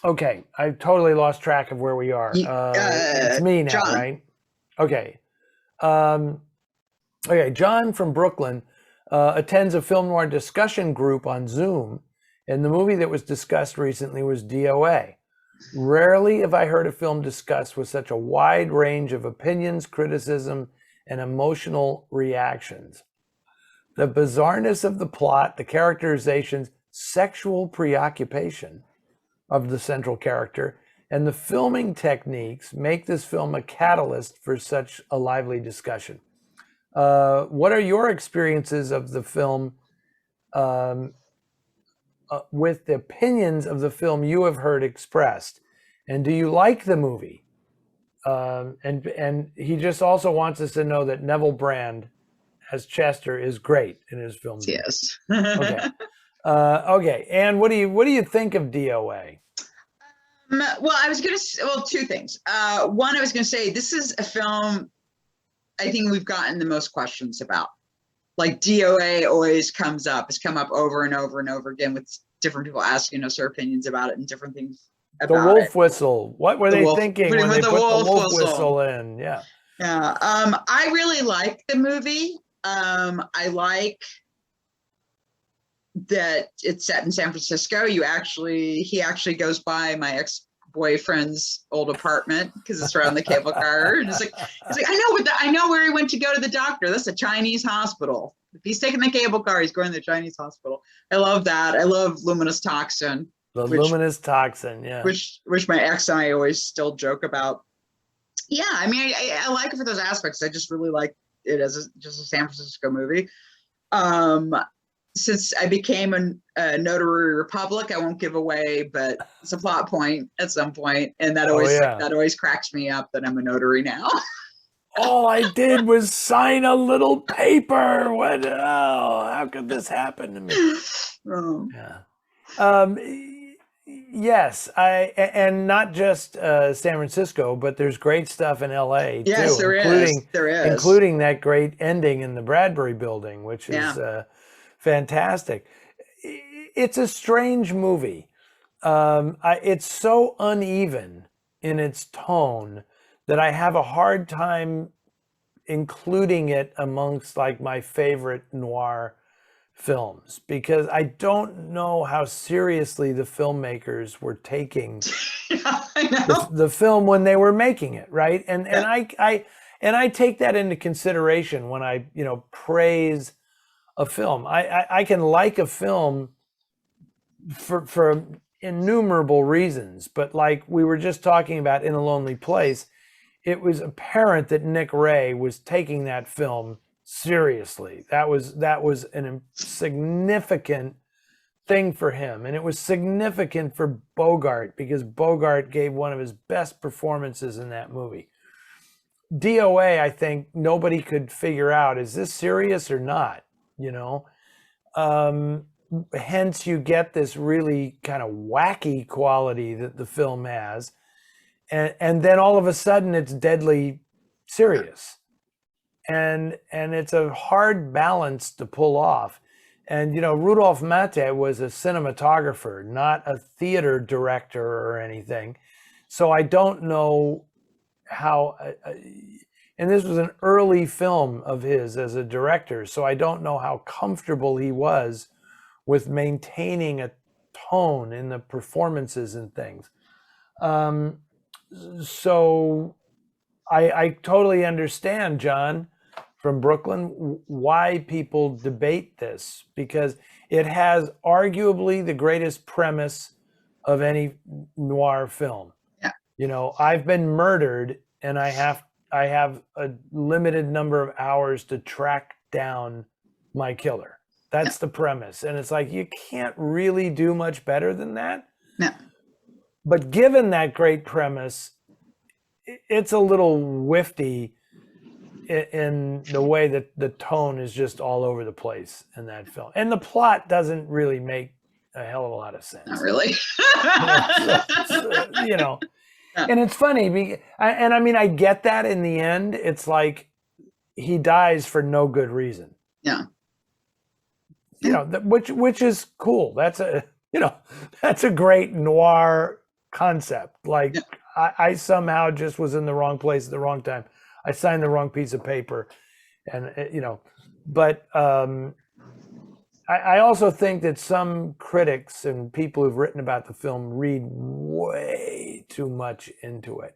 Okay, I totally lost track of where we are. It's me now, John. right? Okay. Okay, John from Brooklyn attends a film noir discussion group on Zoom, and the movie that was discussed recently was d.o.a. Rarely have I heard a film discussed with such a wide range of opinions, criticism, and emotional reactions. The bizarreness of the plot, the characterizations, sexual preoccupation of the central character, and the filming techniques make this film a catalyst for such a lively discussion. What are your experiences of the film, with the opinions of the film you have heard expressed? And do you like the movie? And he just also wants us to know that Neville Brand as Chester is great in his film. Yes. Okay. Okay. And what do you think of d.o.a.? Well, I was going to, two things. One, I was going to say, this is a film I think we've gotten the most questions about. Like d.o.a. always comes up. It's come up over and over and over again with different people asking us our opinions about it and different things about the wolf whistle. What were they thinking when they put the wolf whistle in? Yeah. Yeah. I really like the movie. I like that it's set in San Francisco. He actually goes by my ex-boyfriend's old apartment because it's around the cable car. And he's like, I know where he went to go to the doctor. That's a Chinese hospital. If he's taking the cable car, he's going to the Chinese hospital. I love that. I love luminous toxin. Luminous toxin, yeah. Which my ex and I always still joke about. Yeah, I mean, I like it for those aspects. I just really like it as just a San Francisco movie. Since I became a notary republic, I won't give away, but it's a plot point at some point, and that always cracks me up that I'm a notary now. All I did was sign a little paper. What? Oh, how could this happen to me? Yeah. Yes, and not just San Francisco, but there's great stuff in LA too. Yes, there is, including that great ending in the Bradbury Building, which is fantastic. It's a strange movie. It's so uneven in its tone that I have a hard time including it amongst like my favorite noir films, because I don't know how seriously the filmmakers were taking the film when they were making it, right? And I take that into consideration when I praise a film. I can like a film for innumerable reasons, but like we were just talking about In a Lonely Place, it was apparent that Nick Ray was taking that film seriously. That was a significant thing for him, and it was significant for Bogart because Bogart gave one of his best performances in that movie. d.o.a, I think nobody could figure out, is this serious or not, you know? Hence you get this really kind of wacky quality that the film has. And then all of a sudden it's deadly serious. And it's a hard balance to pull off. And, you know, Rudolf Maté was a cinematographer, not a theater director or anything. So I don't know how, and this was an early film of his as a director, so I don't know how comfortable he was with maintaining a tone in the performances and things. So I totally understand, John from Brooklyn, why people debate this, because it has arguably the greatest premise of any noir film. Yeah. You know, I've been murdered and I have a limited number of hours to track down my killer. That's the premise. And it's like, you can't really do much better than that. No. But given that great premise, it's a little whiffy in the way that the tone is just all over the place in that film. And the plot doesn't really make a hell of a lot of sense. Not really. You know, and it's funny, and I mean, I get that in the end. It's like he dies for no good reason. Yeah. You know, which is cool. That's a great noir concept. Like, I somehow just was in the wrong place at the wrong time. I signed the wrong piece of paper, and you know, but I also think that some critics and people who've written about the film read way too much into it,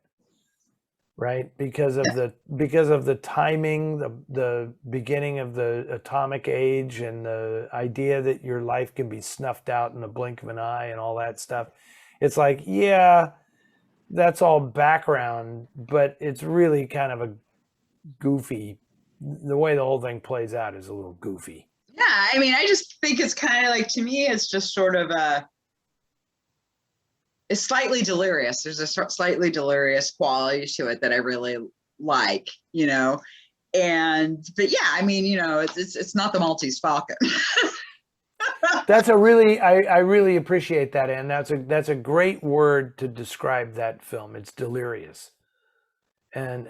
right? Because of the timing, the beginning of the atomic age, and the idea that your life can be snuffed out in the blink of an eye and all that stuff. It's like, yeah, that's all background, but it's really kind of a goofy, the way the whole thing plays out is a little goofy. Yeah, I mean, I just think it's kind of like, to me, it's just sort of it's slightly delirious. There's a slightly delirious quality to it that I really like, you know. But yeah, I mean, you know, it's not the Maltese Falcon. That's a really, I really appreciate that, Ann. That's a great word to describe that film. It's delirious, and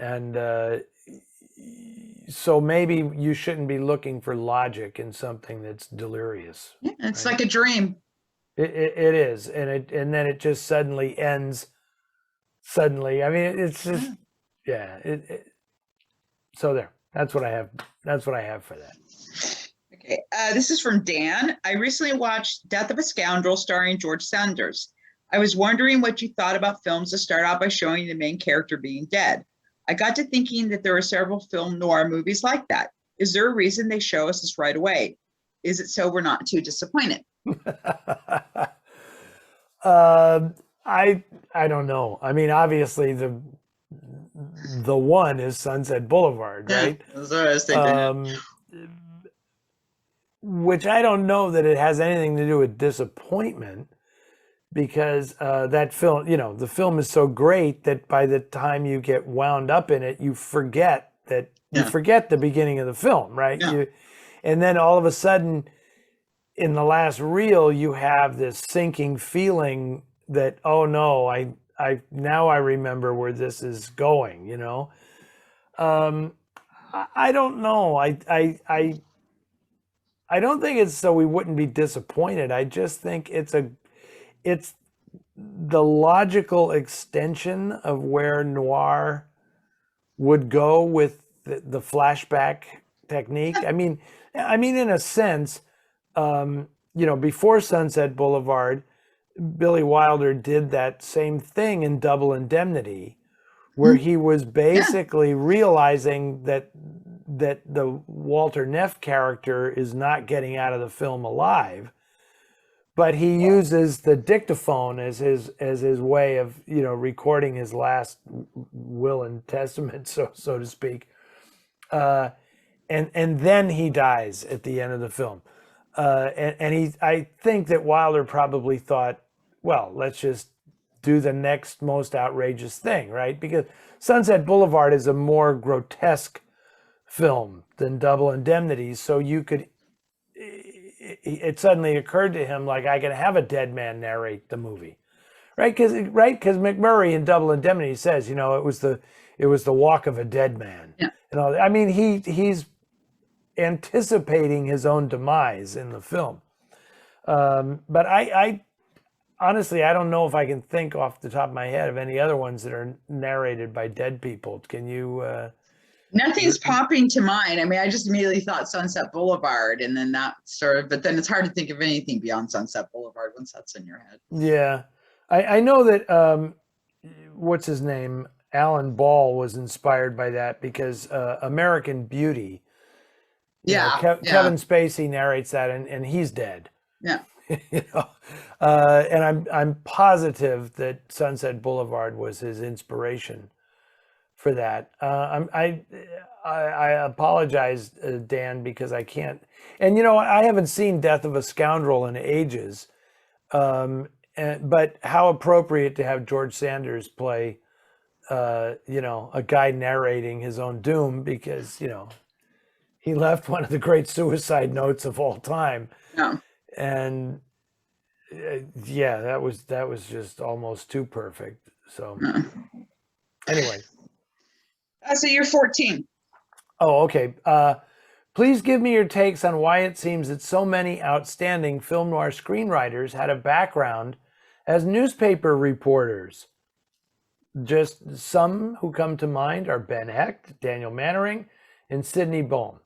so maybe you shouldn't be looking for logic in something that's delirious. Yeah, it's right? like a dream. It is, and then it just suddenly ends. Suddenly, I mean, it's just so there. That's what I have. That's what I have for that. Okay, this is from Dan. I recently watched Death of a Scoundrel starring George Sanders. I was wondering what you thought about films that start out by showing the main character being dead. I got to thinking that there are several film noir movies like that. Is there a reason they show us this right away? Is it so we're not too disappointed? I don't know. I mean, obviously the one is Sunset Boulevard, right? That's what I was thinking. Which I don't know that it has anything to do with disappointment, because that film, you know, the film is so great that by the time you get wound up in it, you forget the beginning of the film, right? Yeah. And then all of a sudden, in the last reel, you have this sinking feeling that, oh no, I now I remember where this is going, you know. I don't know. I don't think it's so we wouldn't be disappointed. I just think it's the logical extension of where noir would go with the flashback technique. I mean, in a sense, you know, before Sunset Boulevard, Billy Wilder did that same thing in Double Indemnity, where he was basically realizing that the Walter Neff character is not getting out of the film alive, but he uses the dictaphone as his way of, you know, recording his last will and testament, so to speak, and then he dies at the end of the film. I think that Wilder probably thought, well, let's just do the next most outrageous thing, right? Because Sunset Boulevard is a more grotesque film than Double Indemnity, so you could. It suddenly occurred to him, like, I can have a dead man narrate the movie, right? Because McMurray in Double Indemnity says, it was the walk of a dead man. Yeah. I mean, he's anticipating his own demise in the film. But I honestly, I don't know if I can think off the top of my head of any other ones that are narrated by dead people. Can you? Nothing's popping to mind. I mean, I just immediately thought Sunset Boulevard, and then that but then it's hard to think of anything beyond Sunset Boulevard once that's in your head. Yeah. I know that, what's his name? Alan Ball was inspired by that because American Beauty. Kevin Spacey narrates that, and he's dead. Yeah. And I'm positive that Sunset Boulevard was his inspiration for that. I apologize, Dan, because I can't. And I haven't seen Death of a Scoundrel in ages. But how appropriate to have George Sanders play, a guy narrating his own doom, because he left one of the great suicide notes of all time. Yeah. And that was just almost too perfect. So anyway. So you're 14. Oh, okay. Please give me your takes on why it seems that so many outstanding film noir screenwriters had a background as newspaper reporters. Just some who come to mind are Ben Hecht, Daniel Mannering, and Sidney Bohm.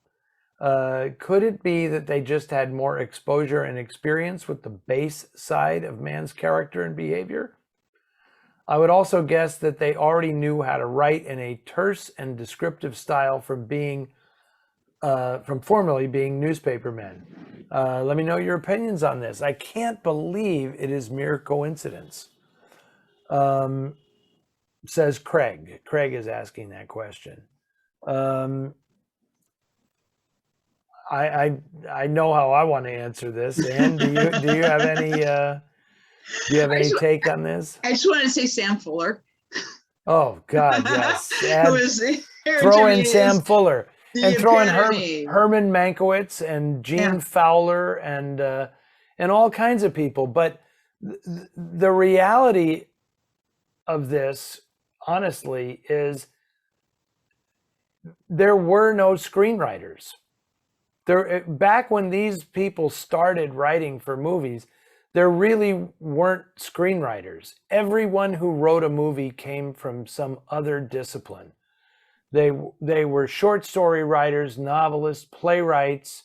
Could it be that they just had more exposure and experience with the base side of man's character and behavior? I would also guess that they already knew how to write in a terse and descriptive style from formerly being newspapermen. Let me know your opinions on this. I can't believe it is mere coincidence. Says Craig. Craig is asking that question. I know how I want to answer this. Anne, do you have any take on this? I just wanted to say Sam Fuller. Oh God, yes. Throw in Sam Fuller and throw in Herman Mankiewicz and Gene Fowler and all kinds of people. But the reality of this, honestly, is there were no screenwriters. Back when these people started writing for movies, there really weren't screenwriters. Everyone who wrote a movie came from some other discipline. They were short story writers, novelists, playwrights,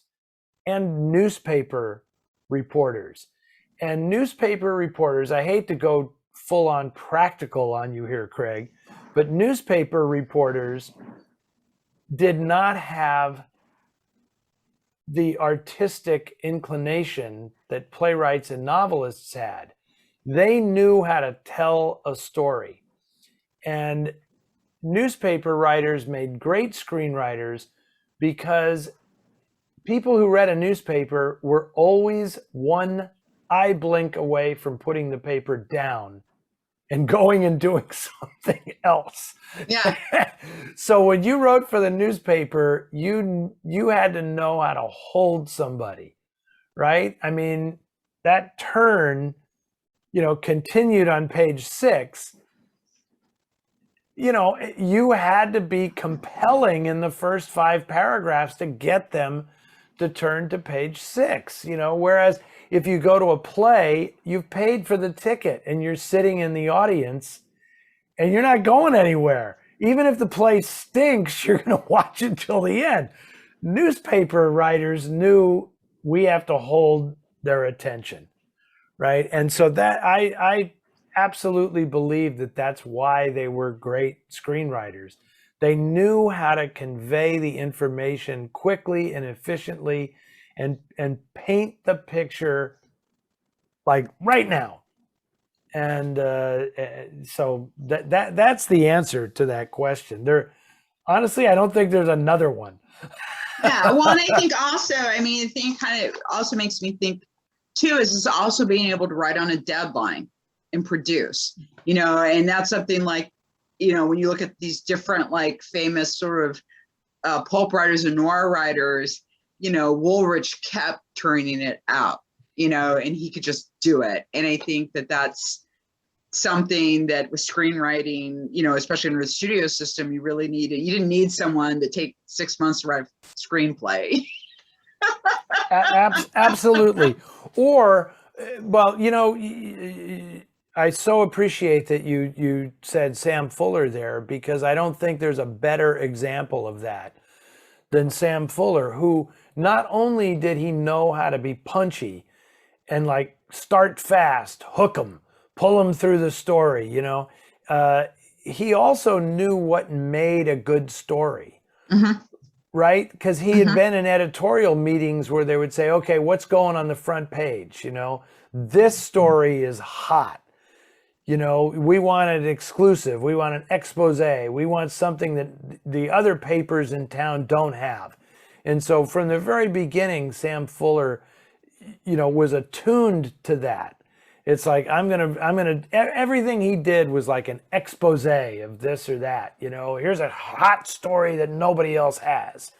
and newspaper reporters. And newspaper reporters, I hate to go full on practical on you here, Craig, but newspaper reporters did not have the artistic inclination that playwrights and novelists had. They knew how to tell a story. And newspaper writers made great screenwriters because people who read a newspaper were always one eye blink away from putting the paper down and going and doing something else. Yeah. So when you wrote for the newspaper, you had to know how to hold somebody, right? I mean, that turn, continued on page 6. You had to be compelling in the first 5 paragraphs to get them to turn to page 6, whereas if you go to a play, you've paid for the ticket and you're sitting in the audience and you're not going anywhere. Even if the play stinks, you're going to watch it till the end. Newspaper writers knew we have to hold their attention, right? And so that I absolutely believe that that's why they were great screenwriters. They knew how to convey the information quickly and efficiently and paint the picture like right now. And so that's the answer to that question. Honestly, I don't think there's another one. Yeah, well, and I think also, I mean, I think kind of also makes me think too is this also being able to write on a deadline and produce, and that's something like, when you look at these different like famous sort of pulp writers and noir writers, Woolrich kept turning it out, and he could just do it. And I think that that's something that with screenwriting, especially under the studio system, you really needed. You didn't need someone to take 6 months to write a screenplay. Absolutely. Or, well, I so appreciate that you said Sam Fuller there, because I don't think there's a better example of that than Sam Fuller, who not only did he know how to be punchy and like start fast, hook them, pull them through the story, he also knew what made a good story. Mm-hmm. Right? Because he had been in editorial meetings where they would say, okay, what's going on the front page? This story is hot. We want an exclusive. We want an expose. We want something that the other papers in town don't have. And so from the very beginning, Sam Fuller, was attuned to that. It's like, everything he did was like an expose of this or that. Here's a hot story that nobody else has.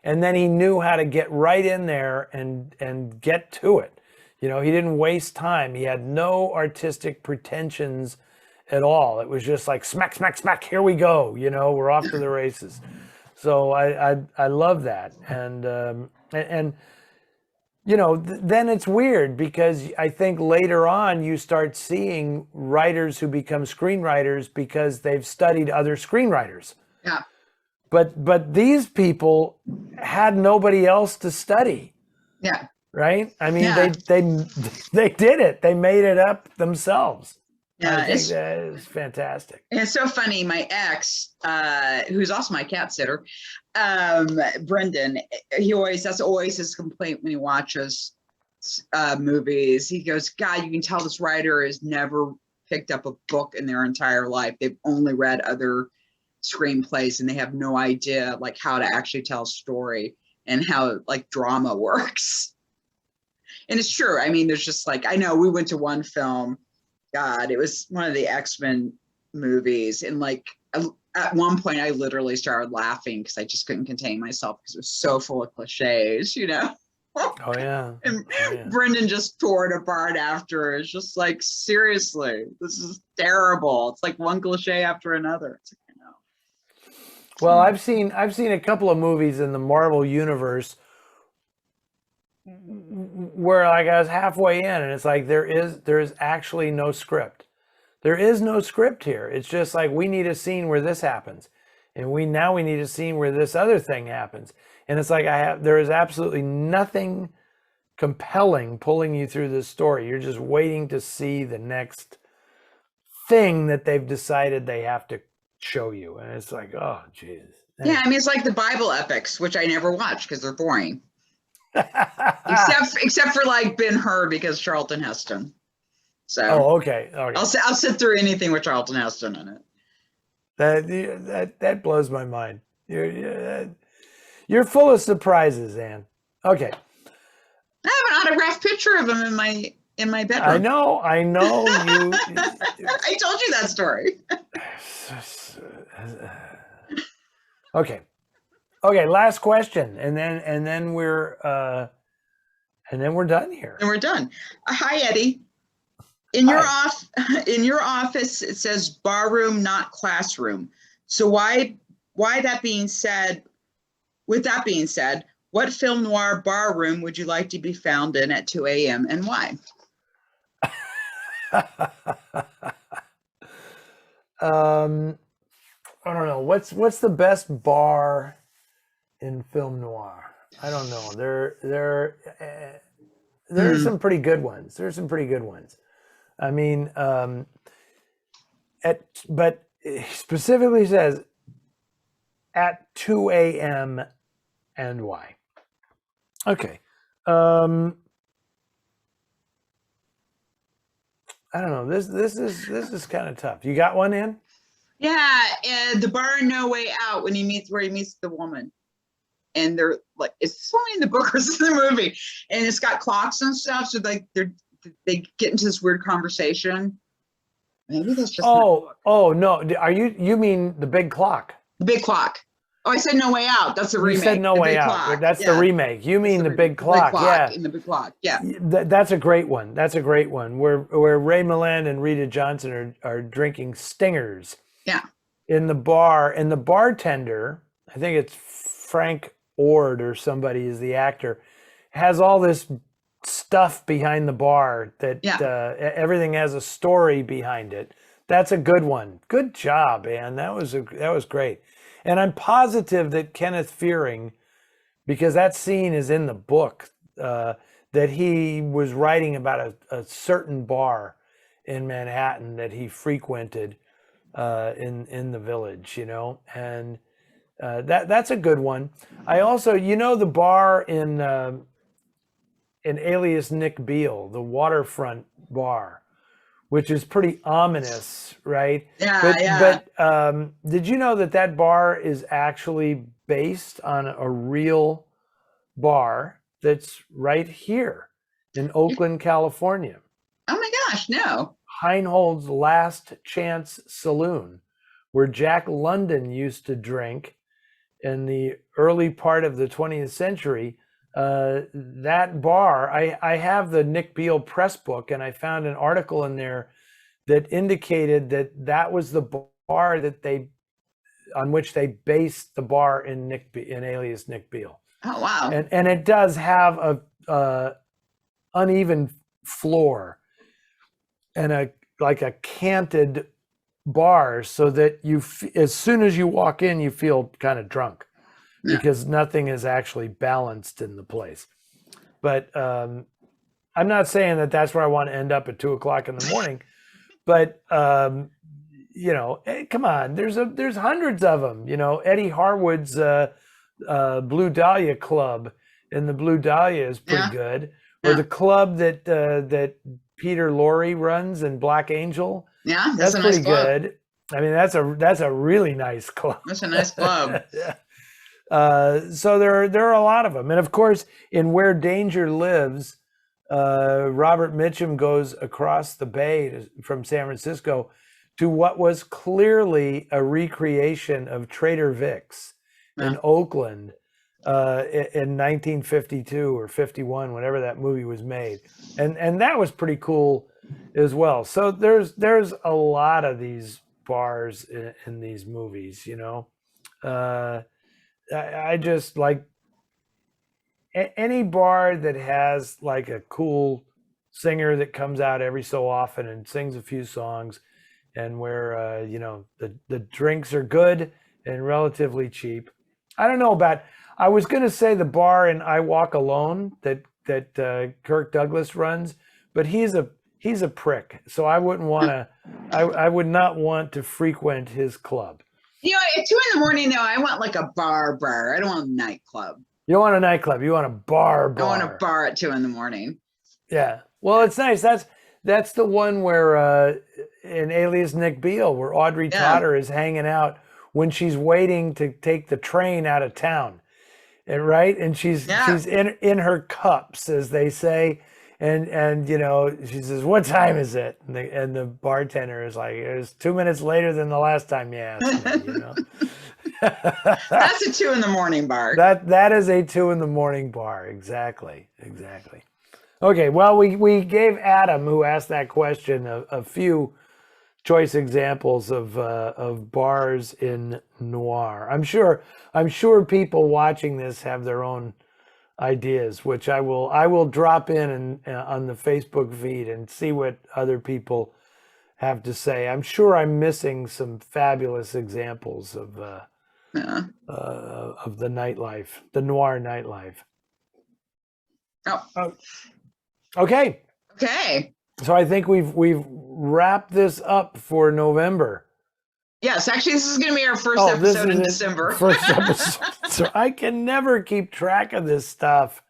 And then he knew how to get right in there and get to it. He didn't waste time. He had no artistic pretensions at all. It was just like smack, smack, smack, here we go. We're off to the races. So I love that. And then it's weird, because I think later on you start seeing writers who become screenwriters because they've studied other screenwriters. Yeah. But these people had nobody else to study. Yeah. Right? I mean, Yeah. they did it. They made it up themselves. Yeah, I think that is fantastic. And it's so funny. My ex, who's also my cat sitter, Brendan, that's always his complaint when he watches movies. He goes, God, you can tell this writer has never picked up a book in their entire life. They've only read other screenplays and they have no idea like how to actually tell a story and how like drama works. And it's true. I mean, there's just like, I know we went to one film, God, it was one of the X-Men movies. And like at one point I literally started laughing because I just couldn't contain myself because it was so full of cliches, Oh yeah. And Oh, yeah. Brendan just tore it apart after. It's just like, seriously, this is terrible. It's like one cliche after another. It's like, Well, I've seen a couple of movies in the Marvel universe where like I was halfway in and it's like there is actually no script. There is no script here. It's just like we need a scene where this happens. And we need a scene where this other thing happens. And it's like there is absolutely nothing compelling pulling you through this story. You're just waiting to see the next thing that they've decided they have to show you. And it's like, oh Jesus. yeah, I mean, it's like the Bible epics, which I never watch because they're boring. except for like Ben-Hur because Charlton Heston. So okay. I'll sit through anything with Charlton Heston in it. That blows my mind. You're full of surprises, Anne. Okay. I have an autographed picture of him in my bedroom. I know you. I told you that story. Okay. Last question, and then we're done here. And we're done. Hi, Eddie. In your office, it says barroom, not classroom. So with that being said, what film noir barroom would you like to be found in at 2 a.m. and why? I don't know. What's the best bar in film noir? I don't know. There are some pretty good ones. I mean, but it specifically says at 2 a.m. and why. Okay. I don't know. This is kind of tough. You got one in? Yeah, the bar in No Way Out where he meets the woman. and they're like, is this only in the book or is this in the movie? And it's got clocks and stuff. So like they get into this weird conversation. Maybe that's just oh no. You mean the big clock? the big clock. Oh, I said No Way Out. That's the remake. You said No The Way Big Out. Clock. That's the remake. You mean the big clock? Yeah. In the big clock. Yeah. That's a great one. That's a great one. Where Ray Milland and Rita Johnson are drinking Stingers. Yeah. In the bar, and the bartender, I think it's Frank Ord or somebody is the actor, has all this stuff behind the bar that everything has a story behind it. That's a good one. Good job, Ann. That was great. And I'm positive that Kenneth Fearing, because that scene is in the book, that he was writing about a certain bar in Manhattan that he frequented in the Village, and that's a good one. I also, the bar in Alias Nick Beale, the waterfront bar, which is pretty ominous, right? Yeah. But did you know that bar is actually based on a real bar that's right here in Oakland, California? Oh my gosh, no. Heinhold's Last Chance Saloon, where Jack London used to drink in the early part of the 20th century. That bar, I have the Nick Beale press book, and I found an article in there that indicated that was the bar on which they based the bar in Alias Nick Beale. Oh wow! And it does have a uneven floor and a canted bar, so that as soon as you walk in, you feel kind of drunk. Because nothing is actually balanced in the place. But I'm not saying that that's where I want to end up at 2:00 in the morning. But come on, there's hundreds of them. Eddie Harwood's Blue Dahlia Club in the Blue Dahlia is pretty good. Or the club that Peter Lorre runs in Black Angel. Yeah, that's a pretty nice club. good. I mean, that's a really nice club. That's a nice club. Yeah. So there are a lot of them. And of course, in Where Danger Lives, Robert Mitchum goes across the bay from San Francisco to what was clearly a recreation of Trader Vic's in Oakland in 1952 or 51, whenever that movie was made. And that was pretty cool as well. So there's a lot of these bars in these movies, I just like any bar that has like a cool singer that comes out every so often and sings a few songs, and where the drinks are good and relatively cheap. I don't know about. I was going to say the bar in I Walk Alone that Kirk Douglas runs, but he's a prick, so I wouldn't want to. I would not want to frequent his club. At 2 a.m, though, I want like a bar. I don't want a nightclub. You don't want a nightclub. You want a bar. I want a bar at 2 a.m. Yeah. Well, it's nice. That's the one where in Alias Nick Beale, where Audrey Totter is hanging out when she's waiting to take the train out of town, and she's in her cups, as they say. And she says, "What time is it?" And the bartender is like, "It's 2 minutes later than the last time you asked me." That's a 2 a.m. bar. That is a 2 a.m. bar. Exactly. Okay. Well, we gave Adam, who asked that question, a few choice examples of bars in noir. I'm sure people watching this have their own ideas, which I will drop in on the Facebook feed and see what other people have to say. I'm sure I'm missing some fabulous examples of the nightlife, the noir nightlife. Oh. Okay. So I think we've wrapped this up for November. Yes, actually, this is going to be our first episode in December. First episode. So I can never keep track of this stuff.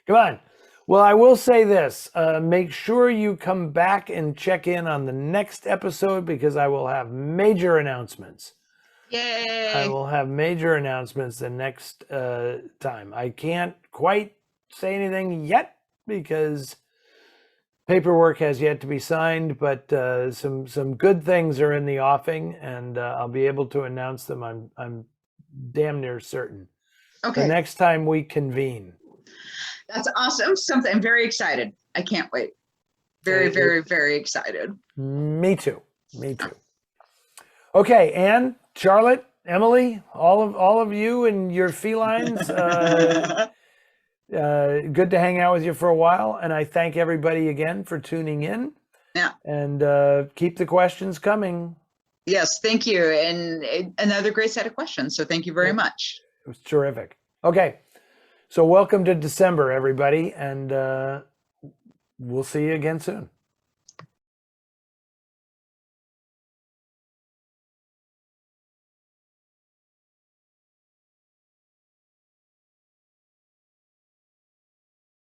Come on. Well, I will say this. Make sure you come back and check in on the next episode, because I will have major announcements. I Yay! will have major announcements the next time. I can't quite say anything yet because paperwork has yet to be signed, but some good things are in the offing, and I'll be able to announce them. I'm damn near certain the Okay, next time we convene. that's awesome. Something I'm very excited. I can't wait. Very, It- very, very excited. Me too. Me too. Okay, Anne, Charlotte, Emily, all of you and your felines. Good to hang out with you for a while, and I thank everybody again for tuning in. Yeah. And keep the questions coming. Yes, thank you. And another great set of questions. So thank you very much. It was terrific. Okay, so welcome to December, everybody, and we'll see you again soon.